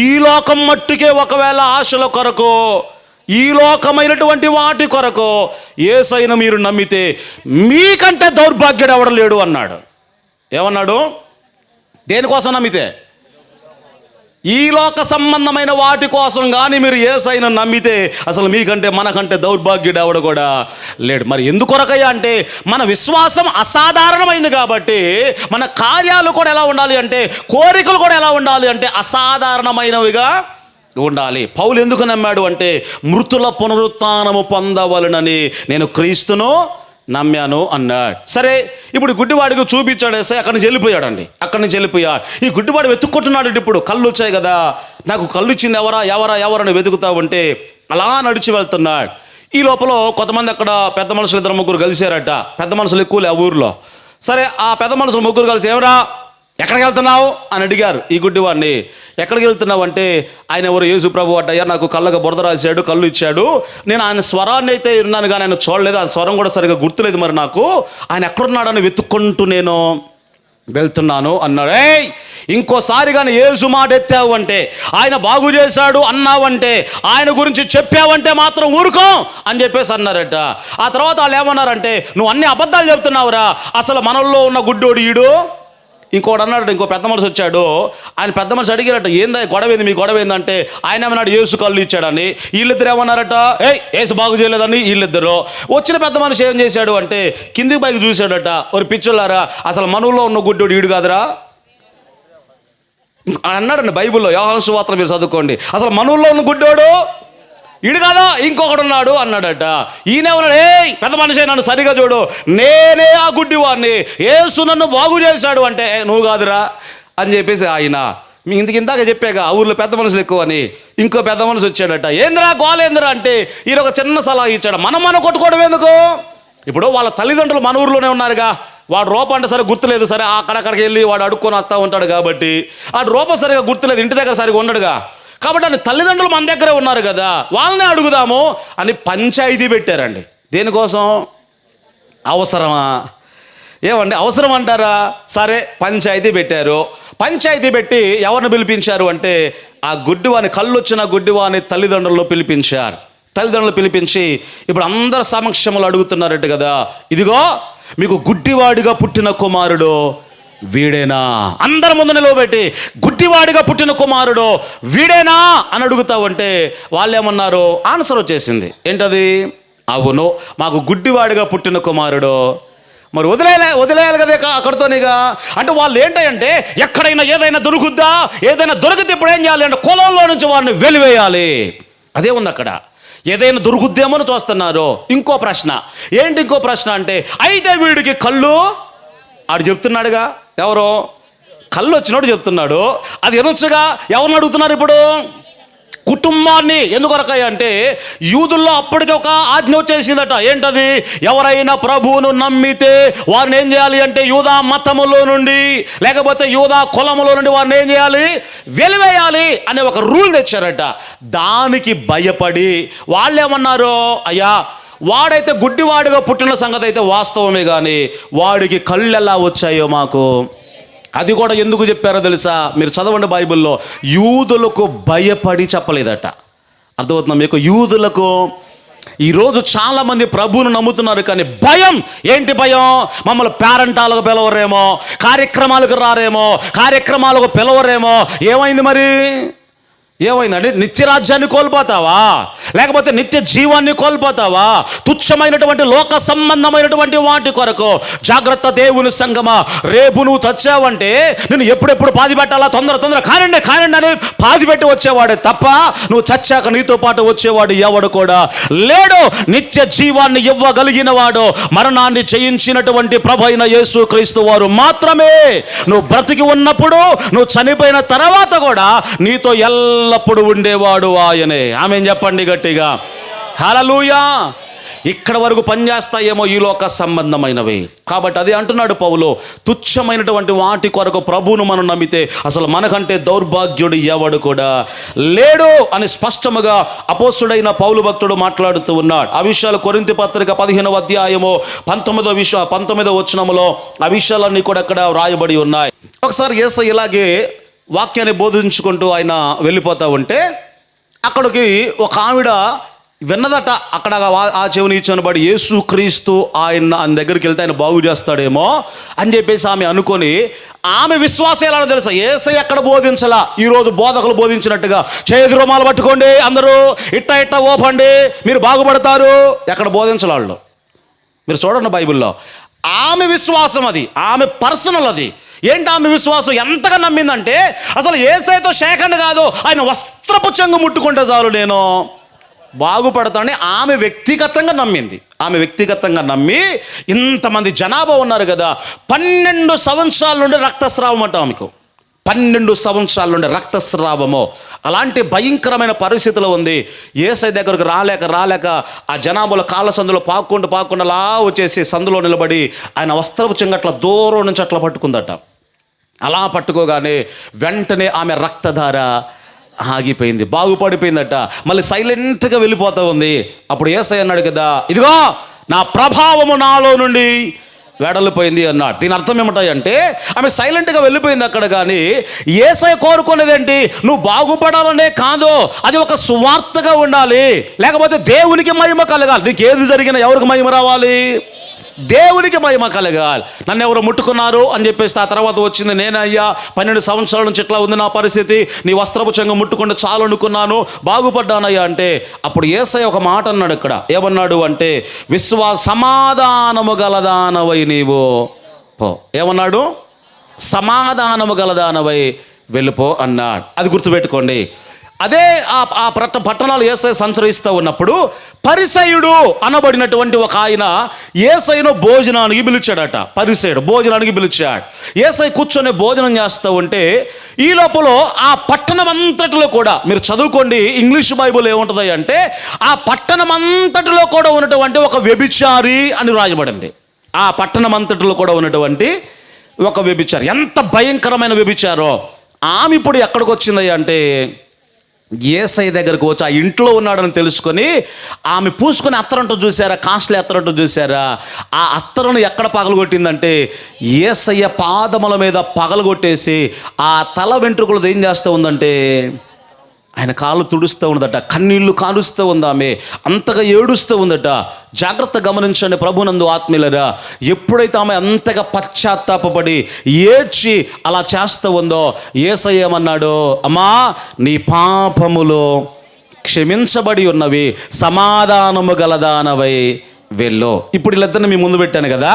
ఈ లోకం మట్టుకే ఒకవేళ ఆశల కొరకు, ఈ లోకమైనటువంటి వాటి కొరకు యేసయ్యను మీరు నమ్మితే మీకంటే దౌర్భాగ్యుడు ఎవడు లేడు అన్నాడు. ఏమన్నాడు? దేనికోసం నమ్మితే? ఈ లోక సంబంధమైన వాటి కోసం కానీ మీరు యేసయ్యను నమ్మితే అసలు మీకంటే మనకంటే దౌర్భాగ్యుడు ఎవడు కూడా లేడు. మరి ఎందుకొరకయ్యా అంటే మన విశ్వాసం అసాధారణమైంది కాబట్టి మన కార్యాలు కూడా ఎలా ఉండాలి అంటే, కోరికలు కూడా ఎలా ఉండాలి అంటే అసాధారణమైనవిగా ఉండాలి. పౌలు ఎందుకు నమ్మాడు అంటే, మృతుల పునరుత్థానము పొందవలనని నేను క్రీస్తును నమ్మాను అన్నాడు. సరే, ఇప్పుడు గుడ్డివాడికి చూపించాడు యేసయ్య, అక్కడి నుంచి వెళ్ళిపోయాడండి. అక్కడి నుంచి వెళ్ళిపోయాడు. ఈ గుడ్డివాడు వెతుక్కుంటున్నాడు. ఇప్పుడు కళ్ళు వచ్చాయి కదా, నాకు కళ్ళు ఇచ్చింది ఎవరని వెతుకుతా ఉంటే అలా నడిచి వెళ్తున్నాడు. ఈ లోపల కొంతమంది అక్కడ పెద్ద మనుషులు 2-3 కలిశారట. పెద్ద మనుషులు ఎక్కువలే ఆ ఊరిలో. సరే, ఆ పెద్ద మనుషులు 3 కలిసి, ఏమరా ఎక్కడికి వెళ్తున్నావు అని అడిగారు ఈ గుడ్డివాడిని. ఎక్కడికి వెళ్తున్నావు అంటే, ఆయన ఎవరు? యేసు ప్రభు అయ్యా, నాకు కళ్ళకు బురద రాశాడు, కళ్ళు ఇచ్చాడు, నేను ఆయన స్వరాన్ని అయితే విన్నాను కానీ ఆయన చూడలేదు, ఆ స్వరం కూడా సరిగా గుర్తులేదు, మరి నాకు ఆయన ఎక్కడున్నాడని వెతుక్కుంటూ నేను వెళ్తున్నాను అన్నాడు. ఇంకోసారి కానీ యేసు మాట ఎత్తావు అంటే, ఆయన బాగు చేశాడు అన్నావంటే, ఆయన గురించి చెప్పావంటే మాత్రం ఊరుకోం అని చెప్పేసి అన్నారట. ఆ తర్వాత వాళ్ళు ఏమన్నారంటే, నువ్వు అన్ని అబద్ధాలు చెప్తున్నావురా, అసలు మనల్లో ఉన్న గుడ్డోడు ఈడు. ఇంకోటి అన్నాడు, ఇంకో పెద్ద మనిషి వచ్చాడు. ఆయన పెద్ద మనిషి అడిగారట, ఏందా గొడవేంది, మీ గొడవ ఏందంటే, ఆయన ఏమన్నాడు, యేసు కళ్ళు ఇచ్చాడని. వీళ్ళిద్దరు ఏమన్నారట, యేసు బాగు చేయలేదని వీళ్ళిద్దరు. వచ్చిన పెద్ద మనిషి ఏం చేశాడు అంటే, కిందికి పైకి చూశాడట, ఒక పిచ్చులారా, అసలు మనవులో ఉన్న గుడ్డోడు ఈడు కాదురా అన్నాడండి. బైబిల్లో యోహాను సువార్త మీరు చదువుకోండి, అసలు మనవుల్లో ఉన్న గుడ్డోడు ఈడు కాదా, ఇంకొకడు ఉన్నాడు అన్నాడట. ఈయన ఉన్నాడు, పెద్ద మనిషి నన్ను సరిగా చూడు, నేనే ఆ గుడ్డివాడిని, యేసు నన్ను బాగు చేశాడు అంటే, నువ్వు కాదురా అని చెప్పేసి ఆయన. మీ ఇంతకిందాక చెప్పాక ఆ ఊర్లో పెద్ద మనుషులు ఎక్కువ అని. ఇంకో పెద్ద మనిషి వచ్చాడట, ఏందిరా గోలేందిరా అంటే, ఈయన ఒక చిన్న సలహా ఇచ్చాడు, మనం కొట్టుకోవడం ఎందుకు, ఇప్పుడు వాళ్ళ తల్లిదండ్రులు మన ఊర్లోనే ఉన్నారుగా, వాడు రూపం అంటే సరే గుర్తులేదు, సరే అక్కడికి వెళ్ళి వాడు అడుక్కొని వస్తూ ఉంటాడు కాబట్టి వాడు రూపం సరిగా గుర్తులేదు, ఇంటి దగ్గర సరిగా ఉండడుగా, కాబట్టి ఆయన తల్లిదండ్రులు మన దగ్గరే ఉన్నారు కదా, వాళ్ళనే అడుగుదాము అని పంచాయతీ పెట్టారండి. దేనికోసం, అవసరమా, ఏమండి అవసరం అంటారా, సరే పంచాయతీ పెట్టారు. పంచాయతీ పెట్టి ఎవరిని పిలిపించారు అంటే, ఆ గుడ్డివాని, కళ్ళు వచ్చిన గుడ్డివాని తల్లిదండ్రులు పిలిపించారు. తల్లిదండ్రులు పిలిపించి ఇప్పుడు అందరి సమక్షంలో అడుగుతున్నారట కదా, ఇదిగో మీకు గుడ్డివాడిగా పుట్టిన కుమారుడు వీడేనా, అందరి ముందు నిలవబెట్టి గుడ్డివాడిగా పుట్టిన కుమారుడు వీడేనా అని అడుగుతావంటే వాళ్ళు ఏమన్నారు, ఆన్సర్ వచ్చేసింది. ఏంటది, అవును మాకు గుడ్డివాడిగా పుట్టిన కుమారుడు. మరి వదిలేయాలి కదా అక్కడితోనిగా. అంటే వాళ్ళు ఏంటంటే, ఎక్కడైనా ఏదైనా దొరుకుద్దా, ఏదైనా దొరికితే ఇప్పుడు ఏం చేయాలి అంటే, కులంలో నుంచి వాడిని వెలివేయాలి. అదే ఉంది అక్కడ, ఏదైనా దొరుకుద్దేమో అని చూస్తున్నారు. ఇంకో ప్రశ్న ఏంటి, ఇంకో ప్రశ్న అంటే, అయితే వీడికి కళ్ళు, ఆడు చెప్తున్నాడుగా, ఎవరో కళ్ళు వచ్చినోడు చెప్తున్నాడు, అది ఎనొచ్చుగా. ఎవరిని అడుగుతున్నారు ఇప్పుడు, కుటుంబాన్ని. ఎందుకొరకాయ అంటే, యూదుల్లో అప్పటికే ఒక ఆజ్ఞ వచ్చేసిందట. ఏంటది, ఎవరైనా ప్రభువును నమ్మితే వారిని ఏం చేయాలి అంటే, యూదా మతములో నుండి లేకపోతే యూదా కులములో నుండి వారిని ఏం చేయాలి, వెలివేయాలి అనే ఒక రూల్ తెచ్చారట. దానికి భయపడి వాళ్ళు ఏమన్నారు, అయ్యా వాడైతే గుడ్డివాడిగా పుట్టిన సంగతి అయితే వాస్తవమే, కానీ వాడికి కళ్ళు ఎలా వచ్చాయో మాకు, అది కూడా ఎందుకు చెప్పారో తెలుసా, మీరు చదవండి బైబిల్లో. యూదులకు భయపడి చెప్పలేదట. అర్థమవుతుందా మీకు, యూదులకు. ఈరోజు చాలామంది ప్రభువును నమ్ముతున్నారు కానీ భయం. ఏంటి భయం, మమ్మల్ని పేరంటాలకు పిలవరేమో, కార్యక్రమాలకు రారేమో, కార్యక్రమాలకు పిలవరేమో. ఏమైంది మరి, ఏమైందండి, నిత్యరాజ్యాన్ని కోల్పోతావా, లేకపోతే నిత్య జీవాన్ని కోల్పోతావా? తుచ్చమైనటువంటి లోక సంబంధమైనటువంటి వాటి కొరకు జాగ్రత్త దేవుని సంగమా. రేపు నువ్వు చచ్చావంటే నేను ఎప్పుడెప్పుడు పాది పెట్టాలా, తొందర కానండి అని పాది పెట్టి వచ్చేవాడే తప్ప, నువ్వు చచ్చాక నీతో పాటు వచ్చేవాడు ఎవడు కూడా లేడు. నిత్య జీవాన్ని ఇవ్వగలిగిన వాడు, మరణాన్ని జయించినటువంటి ప్రభు అయిన యేసు క్రీస్తు వారు మాత్రమే. నువ్వు బ్రతికి ఉన్నప్పుడు, నువ్వు చనిపోయిన తర్వాత కూడా నీతో ఎల్లప్పుడూ ఉండేవాడు ఆయనే. ఆమేన్ చెప్పండి గట్టిగా, హల్లెలూయా. ఇక్కడ వరకు పనిచేస్తాయేమో ఈ లోక సంబంధమైనవి. కాబట్టి అది అంటున్నాడు పౌలు, తుచ్చమైనటువంటి వాటి కొరకు ప్రభువును మనం నమ్మితే అసలు మనకంటే దౌర్భాగ్యుడు ఎవడు కూడా లేడు అని స్పష్టముగా అపోస్తుడైన పౌలు భక్తుడు మాట్లాడుతూ ఉన్నాడు. ఆ విషయాలు కొరింథీ పత్రిక 15వ అధ్యాయము 19వ వచనములో ఆ విషయాలన్నీ కూడా అక్కడ వ్రాయబడి ఉన్నాయి. ఒకసారి యేసయ్య ఇలాగే వాక్యాన్ని బోధించుకుంటూ ఆయన వెళ్ళిపోతూ ఉంటే అక్కడికి ఒక ఆవిడ విన్నదట. అక్కడ ఆ చెవిని ఇచ్చనబడి యేసు క్రీస్తు ఆయన దగ్గరికి వెళ్తే ఆయన బాగు చేస్తాడేమో అని చెప్పేసి ఆమె అనుకొని, ఆమె విశ్వాసం ఎలా తెలుసా, యేసయ్య ఎక్కడ బోధించలా, ఈరోజు బోధకులు బోధించినట్టుగా చేతి రుమాలు పట్టుకోండి అందరూ ఇట్ట ఓపండి మీరు బాగుపడతారు, ఎక్కడ బోధించలాళ్ళు. మీరు చూడండి బైబిల్లో. ఆమె విశ్వాసం అది, ఆమె పర్సనల్ అది. ఏంటి ఆమె విశ్వాసం, ఎంతగా నమ్మిందంటే అసలు యేసయ్యతో సేకరణ కాదు, ఆయన వస్త్రపు చెంగు ముట్టుకుంటే చాలు నేను బాగుపడతానని ఆమె వ్యక్తిగతంగా నమ్మింది. ఆమె వ్యక్తిగతంగా నమ్మి, ఇంతమంది జనాభా ఉన్నారు కదా, 12 సంవత్సరాల నుండి రక్తస్రావం అంట ఆమెకు. 12 సంవత్సరాల నుండి రక్తస్రావము. అలాంటి భయంకరమైన పరిస్థితిలో ఉంది. యేసయ్య దగ్గరకు రాలేక ఆ జనాభాలో కాళ్ళ సందులో పాక్కుండా అలా వచ్చేసి సందులో నిలబడి ఆయన వస్త్రపు చెంగట్ల దూరం నుంచి అట్లా పట్టుకుందట. అలా పట్టుకోగానే వెంటనే ఆమె రక్తధార ఆగిపోయింది, బాగుపడిపోయిందట. మళ్ళీ సైలెంట్గా వెళ్ళిపోతూ ఉంది. అప్పుడు యేసయ్య అన్నాడు కదా, ఇదిగో నా ప్రభావము నాలో నుండి వెడలిపోయింది అన్నాడు. దీని అర్థం ఏమిటాయంటే ఆమె సైలెంట్గా వెళ్ళిపోయింది అక్కడ. కానీ యేసయ్య కోరుకునేదేంటి? నువ్వు బాగుపడాలనే కాదు, అది ఒక సువార్తగా ఉండాలి, లేకపోతే దేవునికి మహిమ కలగాలి. నీకు ఏది జరిగినా ఎవరికి మహిమ రావాలి? దేవునికి మహిమ కలగాలి. నన్ను ఎవరు ముట్టుకున్నారు అని చెప్పేసి ఆ తర్వాత వచ్చింది నేనయ్యా, 12 సంవత్సరాల నుంచి ఇట్లా ఉంది నా పరిస్థితి, నీ వస్త్రపు చెంగు ముట్టుకుంటే చాలు అనుకున్నాను, బాగుపడ్డానయ్యా అంటే అప్పుడు యేసయ్య ఒక మాట అన్నాడు. ఇక్కడ ఏమన్నాడు అంటే సమాధానము గలదానవై నీవు పో. ఏమన్నాడు? సమాధానము గలదానవై వెళ్ళిపో అన్నాడు. అది గుర్తుపెట్టుకోండి. అదే ఆ పట్టణాలు యేసయ్య సంచరిస్తూ ఉన్నప్పుడు పరిసయ్యుడు అనబడినటువంటి ఒక ఆయన యేసయ్యను భోజనానికి పిలిచాడట. పరిసయ్యుడు భోజనానికి పిలిచాడు. యేసయ్య కూర్చొని భోజనం చేస్తూ ఉంటే ఈ లోపల ఆ పట్టణం అంతటిలో కూడా, మీరు చదువుకోండి ఇంగ్లీష్ బైబుల్ ఏముంటుంది అంటే, ఆ పట్టణం అంతటిలో కూడా ఉన్నటువంటి ఒక వ్యభిచారి అని రాయబడింది. ఆ పట్టణం అంతటిలో కూడా ఉన్నటువంటి ఒక వ్యభిచారి. ఎంత భయంకరమైన వ్యభిచారో. ఆమె ఇప్పుడు ఎక్కడికి వచ్చింది అంటే యేసయ్య దగ్గరకు వచ్చి ఆ ఇంట్లో ఉన్నాడని తెలుసుకొని ఆమె పూసుకొని అత్తరంటూ చూసారా, కాస్ట్లీ అత్తరంటూ చూసారా, ఆ అత్తరును ఎక్కడ పగలగొట్టిందంటే యేసయ్య పాదముల మీద పగలగొట్టేసి ఆ తల వెంట్రుకలు ఏం చేస్తూ ఉందంటే ఆయన కాళ్ళు తుడుస్తూ ఉందట, కన్నీళ్లు కారుస్తూ ఉంది, ఆమె అంతగా ఏడుస్తూ ఉందట. జాగ్రత్త గమనించండి ప్రభునందు ఆత్మీయులరా. ఎప్పుడైతే ఆమె అంతగా పశ్చాత్తాపపడి ఏడ్చి అలా చేస్తూ ఉందో యేసయ్య ఏమన్నాడు? అమ్మా, నీ పాపములు క్షమించబడి ఉన్నవి, సమాధానము గలదానవై వెళ్ళు. ఇప్పుడు వీళ్ళిద్దరిని మీ ముందు పెట్టాను కదా.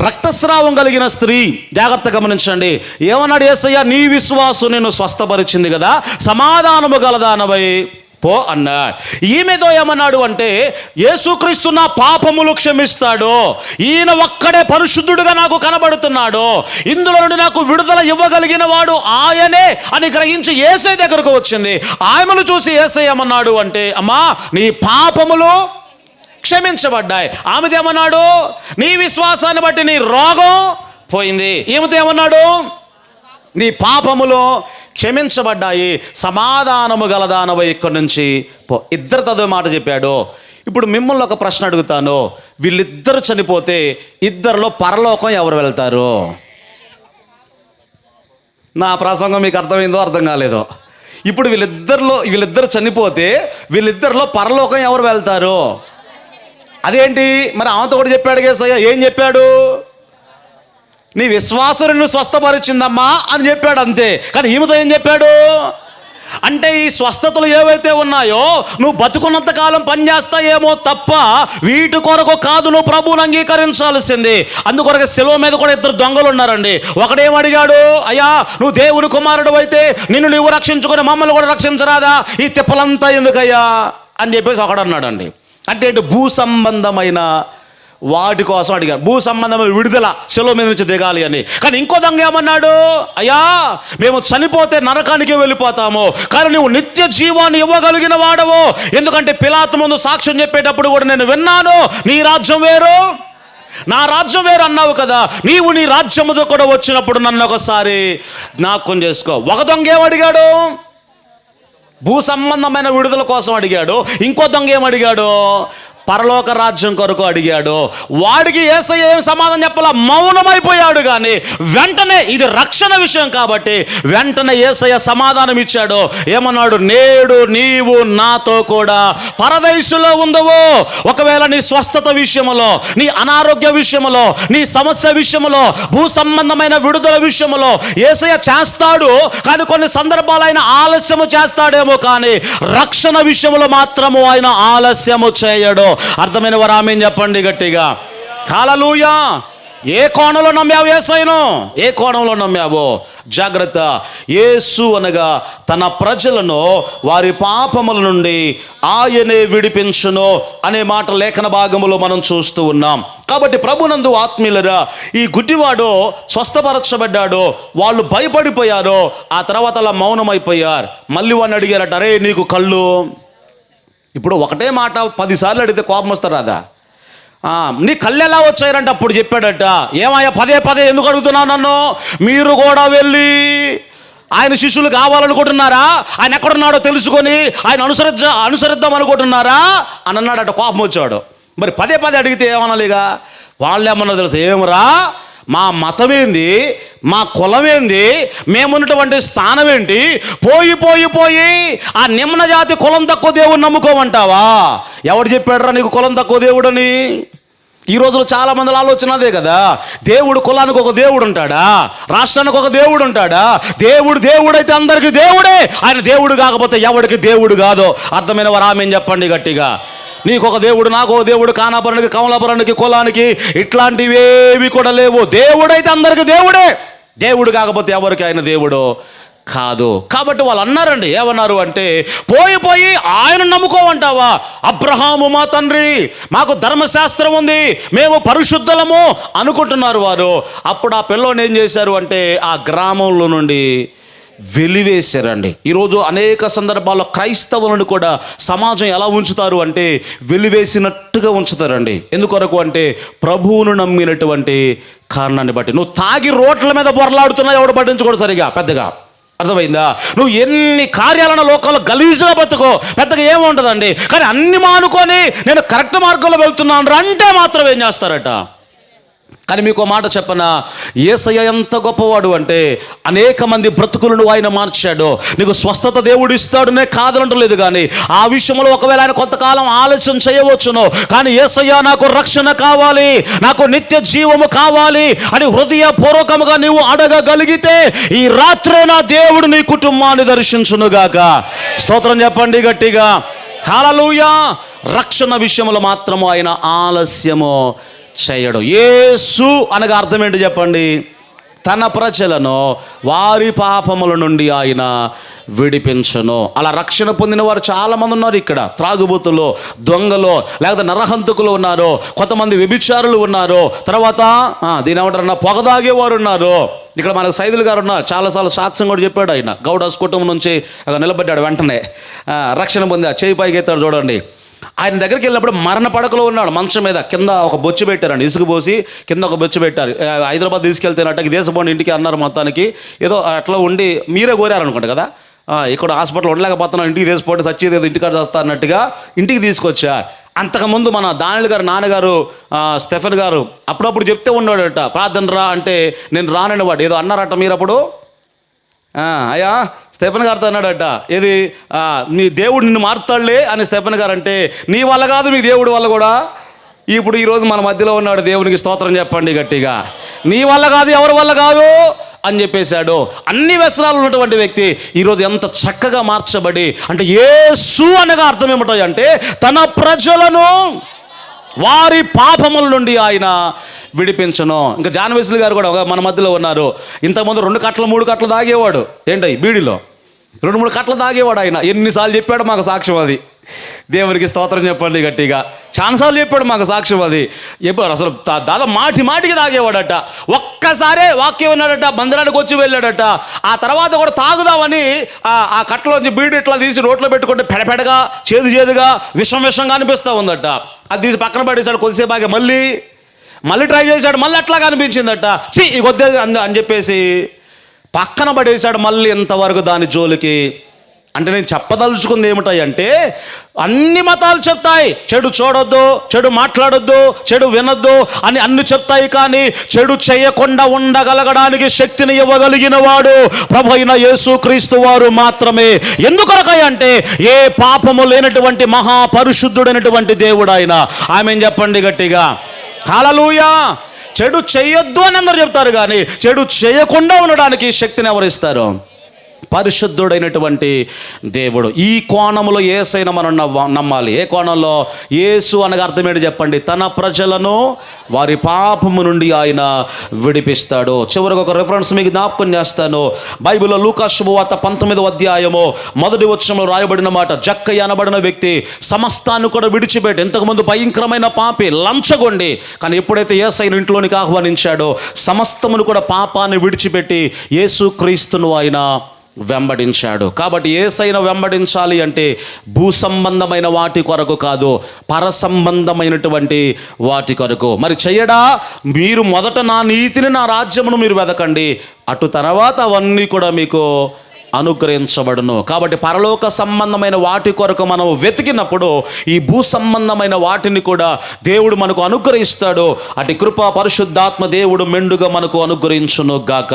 రక్తస్రావం కలిగిన స్త్రీ, జాగ్రత్త గమనించండి. ఏమన్నాడు యేసయ్య? నీ విశ్వాసం నిన్ను స్వస్థపరిచింది కదా, సమాధానము గలదానవై పో అన్నాడు. ఈమెతో ఏమన్నాడు అంటే యేసుక్రీస్తు నా పాపములు క్షమిస్తాడు, ఈయన ఒక్కడే పరిశుద్ధుడుగా నాకు కనబడుతున్నాడు, ఇందులో నుండి నాకు విడుదల ఇవ్వగలిగిన వాడు ఆయనే అని గ్రహించి యేసయ్య దగ్గరకు వచ్చింది. ఆమెను చూసి యేసయ్య ఏమన్నాడు అంటే అమ్మా, నీ పాపములు క్షమించబడ్డాయి. ఆమెతో ఏమన్నాడు? నీ విశ్వాసాన్ని బట్టి నీ రోగం పోయింది. ఈమెతో ఏమన్నాడు? నీ పాపములు క్షమించబడ్డాయి, సమాధానము గలదానవై ఇక్కడి నుంచి పో. ఇద్దరు చదివే మాట చెప్పాడు. ఇప్పుడు మిమ్మల్ని ఒక ప్రశ్న అడుగుతాను. వీళ్ళిద్దరు చనిపోతే ఇద్దరిలో పరలోకం ఎవరు వెళ్తారు? నా ప్రసంగం మీకు అర్థమైందో అర్థం కాలేదో. ఇప్పుడు వీళ్ళిద్దరు చనిపోతే వీళ్ళిద్దరిలో పరలోకం ఎవరు వెళ్తారు? అదేంటి మరి? ఆమెతో కూడా చెప్పాడు యేసయ్య. ఏం చెప్పాడు? నీ విశ్వాసం నిన్ను స్వస్థపరిచిందమ్మా అని చెప్పాడు, అంతే. కానీ ఈమెతో ఏం చెప్పాడు అంటే ఈ స్వస్థతలు ఏవైతే ఉన్నాయో నువ్వు బతుకున్నంత కాలం పనిచేస్తాయేమో తప్ప వీటి కొరకు కాదు నువ్వు ప్రభువుని అంగీకరించాల్సింది. అందుకొరకు శిలువ మీద కూడా ఇద్దరు దొంగలు ఉన్నారండి. ఒకడేమడిగాడు? అయ్యా, నువ్వు దేవుని కుమారుడు అయితే నిన్ను నువ్వు రక్షించుకొని మమ్మల్ని కూడా రక్షించరాదా, ఈ తిప్పలంతా ఎందుకయ్యా అని చెప్పేసి ఒకడన్నాడండి. అంటే భూ సంబంధమైన వాటి కోసం అడిగారు, భూ సంబంధమైన విడుదల శిలువ మీద నుంచి దిగాలి అని. కానీ ఇంకో దొంగ ఏమన్నాడు? అయ్యా, మేము చనిపోతే నరకానికి వెళ్ళిపోతాము, కానీ నువ్వు నిత్య జీవాన్ని ఇవ్వగలిగిన వాడవు. ఎందుకంటే పిలాతు ముందు సాక్ష్యం చెప్పేటప్పుడు కూడా నేను విన్నాను, నీ రాజ్యం వేరు నా రాజ్యం వేరు అన్నావు కదా, నీవు నీ రాజ్యముతో కూడా వచ్చినప్పుడు నన్ను ఒకసారి జ్ఞాపకం చేసుకో. ఒక దొంగ ఏమడిగాడు? భూ సంబంధమైన విడుదల కోసం అడిగాడు. ఇంకో దొంగ ఏమడిగాడు? పరలోక రాజ్యం కొరకు అడిగాడు. వాడికి యేసయ్య ఏం సమాధానం చెప్పాల, మౌనమైపోయాడు. కానీ వెంటనే ఇది రక్షణ విషయం కాబట్టి వెంటనే యేసయ్య సమాధానం ఇచ్చాడు. ఏమన్నాడు? నేడు నీవు నాతో కూడా పరదైసులో ఉండవు. ఒకవేళ నీ స్వస్థత విషయంలో, నీ అనారోగ్య విషయంలో, నీ సమస్య విషయంలో, భూ సంబంధమైన విడుదల విషయంలో యేసయ్య చేస్తాడు. కానీ కొన్ని సందర్భాలు ఆయన ఆలస్యము చేస్తాడేమో, కానీ రక్షణ విషయంలో మాత్రము ఆయన ఆలస్యము చేయడు. అర్థమైన వారు ఆమేన్ చెప్పండి గట్టిగా. హల్లెలూయా. ఏ కోణంలో నమ్మావు యేసయ్యను? ఏ కోణంలో నమ్మావో జాగ్రత్త. యేసు అనగా తన ప్రజలను వారి పాపముల నుండి ఆయనే విడిపించును అనే మాట లేఖన భాగములో మనం చూస్తూ ఉన్నాం. కాబట్టి ప్రభునందు ఆత్మీయులరా, ఈ గుడ్డివాడు స్వస్థపరచబడ్డాడు. వాళ్ళు భయపడిపోయారు. ఆ తర్వాత అలా మౌనమైపోయారు. మళ్ళీ వాడిని అడిగారట, అరే నీకు కళ్ళు. ఇప్పుడు ఒకటే మాట 10 సార్లు అడిగితే కోపం వస్తారు కదా. నీ కళ్ళు ఎలా వచ్చాయంటే అప్పుడు చెప్పాడట, ఏమయ్యా పదే పదే ఎందుకు అడుగుతున్నావు నన్ను? మీరు కూడా వెళ్ళి ఆయన శిష్యులు కావాలనుకుంటున్నారా? ఆయన ఎక్కడున్నాడో తెలుసుకొని ఆయన అనుసరిద్దాం అనుకుంటున్నారా అని అన్నాడట. కోపం వచ్చాడు. మరి పదే పదే అడిగితే ఏమనాలిగా? వాళ్ళు ఏమన్నా తెలుసు, ఏమరా మా మతం ఏంది, మా కులం ఏంది, మేమున్నటువంటి స్థానం ఏంటి, పోయి పోయి పోయి ఆ నిమ్న జాతి కులం తక్కువ దేవుడు నమ్ముకోమంటావా? ఎవడు చెప్పాడురా నీకు కులం తక్కువ దేవుడని? ఈ రోజులో చాలా మంది ఆలోచన అదే కదా. దేవుడు కులానికి ఒక దేవుడు ఉంటాడా? రాష్ట్రానికి ఒక దేవుడు ఉంటాడా? దేవుడైతే అందరికీ దేవుడే. ఆయన దేవుడు కాకపోతే ఎవడికి దేవుడు కాదో. అర్థమైన వారు ఆమెన్ చెప్పండి గట్టిగా. నీకు ఒక దేవుడు, నాకు ఒక దేవుడు, కానాపురానికి, కమలాపురానికి, కులానికి ఇట్లాంటివేవి కూడా లేవు. దేవుడైతే అందరికీ దేవుడే. దేవుడు కాకపోతే ఎవరికి ఆయన దేవుడు కాదు. కాబట్టి వాళ్ళు అన్నారండి, ఏమన్నారు అంటే, పోయి పోయి ఆయన నమ్ముకోమంటావా? అబ్రహాము మా తండ్రి, మాకు ధర్మశాస్త్రం ఉంది, మేము పరిశుద్ధులము అనుకుంటున్నారు వారు. అప్పుడు ఆ పిల్లోని ఏం చేశారు అంటే ఆ గ్రామంలో నుండి వెలివేశారండి. ఈరోజు అనేక సందర్భాల్లో క్రైస్తవులను కూడా సమాజం ఎలా ఉంచుతారు అంటే వెలివేసినట్టుగా ఉంచుతారండి. ఎందుకొరకు అంటే ప్రభువును నమ్మినటువంటి కారణాన్ని బట్టి. నువ్వు తాగి రోడ్ల మీద బొరలాడుతున్నా ఎవడు పట్టించుకోడు సరిగా పెద్దగా. అర్థమైందా? నువ్వు ఎన్ని కార్యాలను లోకంలో గలీజుగా బతుకో, పెద్దగా ఏముంటుందండి. కానీ అన్ని మానుకొని నేను కరెక్ట్ మార్గంలో వెళ్తున్నాను అంటే మాత్రం ఏం చేస్తారట. కానీ మీకు మాట చెప్పనా, యేసయ్య ఎంత గొప్పవాడు అంటే అనేక మంది బ్రతుకులను ఆయన మార్చాడు. నీకు స్వస్థత దేవుడు ఇస్తాడునే కాదనట్లేదు, కానీ ఆ విషయంలో ఒకవేళ ఆయన కొంతకాలం ఆలస్యం చేయవచ్చును. కానీ యేసయ్య నాకు రక్షణ కావాలి, నాకు నిత్య జీవము కావాలి అని హృదయపూర్వకముగా నీవు అడగగలిగితే ఈ రాత్రే నా దేవుడు నీ కుటుంబాన్ని దర్శించునుగాక. స్తోత్రం చెప్పండి గట్టిగా. హల్లెలూయా. రక్షణ విషయంలో మాత్రము ఆయన ఆలస్యము చేయడు. యేసు అనగా అర్థం ఏంటి చెప్పండి? తన ప్రజలను వారి పాపముల నుండి ఆయన విడిపించను. అలా రక్షణ పొందిన వారు చాలామంది ఉన్నారు ఇక్కడ. త్రాగుబోతులు, దొంగలు, లేకపోతే నరహంతకులు ఉన్నారు, కొంతమంది వ్యభిచారులు ఉన్నారు, తర్వాత దీని ఏమంటారన్నా పొగదాగేవారు ఉన్నారు. ఇక్కడ మనకు సైదులు గారు ఉన్నారు, చాలాసార్లు సాక్ష్యం కూడా చెప్పాడు ఆయన. గౌడాస్ కుటుంబం నుంచి నిలబడ్డాడు, వెంటనే రక్షణ పొంది చేయి పైకి ఎత్తాడు చూడండి. ఆయన దగ్గరికి వెళ్ళినప్పుడు మరణ పడకలో ఉన్నాడు, మంచం మీద కింద ఒక బొచ్చు పెట్టారండి, ఇసుక పోసి కింద ఒక బొచ్చు పెట్టారు. హైదరాబాద్ తీసుకెళ్తేనట్టు దేశపోండి ఇంటికి అన్నారు. మొత్తానికి ఏదో అట్లా ఉండి మీరే కోరారనుకుంటా కదా, ఇక్కడ హాస్పిటల్ ఉండలేకపోతున్నాను, ఇంటికి తీసిపోతే సచ్చేది ఏదో ఇంటికాడ వస్తా అన్నట్టుగా ఇంటికి తీసుకొచ్చా. అంతకుముందు మన దానిల్ గారు నాన్నగారు స్టెఫెన్ గారు అప్పుడప్పుడు చెప్తే ఉన్నాడట, ప్రార్థన రా అంటే నేను రానని వాడు ఏదో అన్నారట. మీరు అప్పుడు అయ్యా స్టెఫెన్ గారితో అన్నాడట, ఏది నీ దేవుడు నిన్ను మారుతాడులే అని స్టెఫెన్ గారు అంటే, నీ వల్ల కాదు మీ దేవుడి వల్ల కూడా. ఇప్పుడు ఈరోజు మన మధ్యలో ఉన్నాడు, దేవునికి స్తోత్రం చెప్పండి గట్టిగా. నీ వల్ల కాదు, ఎవరి వల్ల కాదు అని చెప్పేశాడు. అన్ని వ్యసనాలు ఉన్నటువంటి వ్యక్తి ఈరోజు ఎంత చక్కగా మార్చబడి, అంటే యేసు అనగా అర్థం ఏమిటో అంటే తన ప్రజలను వారి పాపముల నుండి ఆయన విడిపించను. ఇంకా జాన్వేసులు గారు కూడా మన మధ్యలో ఉన్నారు. ఇంతకుముందు 2 కట్టలు 3 కట్టలు తాగేవాడు, ఏంటి బీడిలో 2-3 కట్టలు తాగేవాడు ఆయన. ఎన్నిసార్లు చెప్పాడు మాకు సాక్ష్యం అది. దేవునికి స్తోత్రం చెప్పండి గట్టిగా. చాలాసార్లు చెప్పాడు మాకు సాక్ష్యం అది. ఎప్పుడు అసలు దాదాపు మాటికి తాగేవాడట. ఒక్కసారే వాక్యం విన్నాడట, మందిరానికి వచ్చి వెళ్ళాడట. ఆ తర్వాత కూడా తాగుదామని ఆ కట్టలోంచి బీడి ఇట్లా తీసి రోట్లో పెట్టుకుంటే పెడపెడగా చేదుగా విషంగా అనిపిస్తూ ఉందట. అది తీసి పక్కన పడేసాడు. కొద్దిసేపు ఆగి మళ్ళీ ట్రై చేశాడు, మళ్ళీ అట్లాగా అనిపించిందట. ఈ కొద్ది అని చెప్పేసి పక్కన పడేశాడు. మళ్ళీ ఎంతవరకు దాని జోలికి. అంటే నేను చెప్పదలుచుకుంది ఏమిటాయంటే, అన్ని మతాలు చెప్తాయి చెడు చూడొద్దు, చెడు మాట్లాడొద్దు, చెడు వినొద్దు అని అన్ని చెప్తాయి. కానీ చెడు చేయకుండా ఉండగలగడానికి శక్తిని ఇవ్వగలిగిన వాడు ప్రభు అయిన యేసుక్రీస్తు వారు మాత్రమే. ఎందుకొరకై అంటే ఏ పాపము లేనటువంటి మహాపరిశుద్ధుడైనటువంటి దేవుడు ఆయన. ఆమేన్ చెప్పండి గట్టిగా. హల్లెలూయా. చెడు చేయొద్దు అని అందరూ చెప్తారు, కానీ చెడు చేయకుండా ఉండడానికి శక్తిని ఎవరిస్తారు? పరిశుద్ధుడైనటువంటి దేవుడు. ఈ కోణంలో యేసైనా మనం నమ్మాలి. ఏ కోణంలో? యేసు అనగా అర్థం ఏంటి చెప్పండి? తన ప్రజలను వారి పాపము నుండి ఆయన విడిపిస్తాడు. చివరికి ఒక రిఫరెన్స్ మీకు జ్ఞాపకం చేస్తాను. బైబిల్లో లూకా శుభవార్త 19వ అధ్యాయము 1వ వచనంలో రాయబడిన మాట, జక్కయ్య అనబడిన వ్యక్తి సమస్తాన్ని కూడా విడిచిపెట్టి, ఇంతకుముందు భయంకరమైన పాపి, లంచగొండి, కానీ ఎప్పుడైతే యేసయ్యను ఇంట్లోనికి ఆహ్వానించాడో సమస్తమును కూడా పాపాన్ని విడిచిపెట్టి యేసుక్రీస్తును ఆయన వెంబడించాడు. కాబట్టి యేసయ్యను వెంబడించాలి అంటే భూ సంబంధమైన వాటి కొరకు కాదు, పర సంబంధమైనటువంటి వాటి కొరకు. మరి చెయ్యడా? మీరు మొదట నా నీతిని, నా రాజ్యమును మీరు వెదకండి, అటు తర్వాత అవన్నీ కూడా మీకు అనుగ్రహించబడును. కాబట్టి పరలోక సంబంధమైన వాటి కొరకు మనం వెతికినప్పుడు ఈ భూ సంబంధమైన వాటిని కూడా దేవుడు మనకు అనుగ్రహిస్తాడు. అటు కృప పరిశుద్ధాత్మ దేవుడు మెండుగా మనకు అనుగ్రహించును గాక.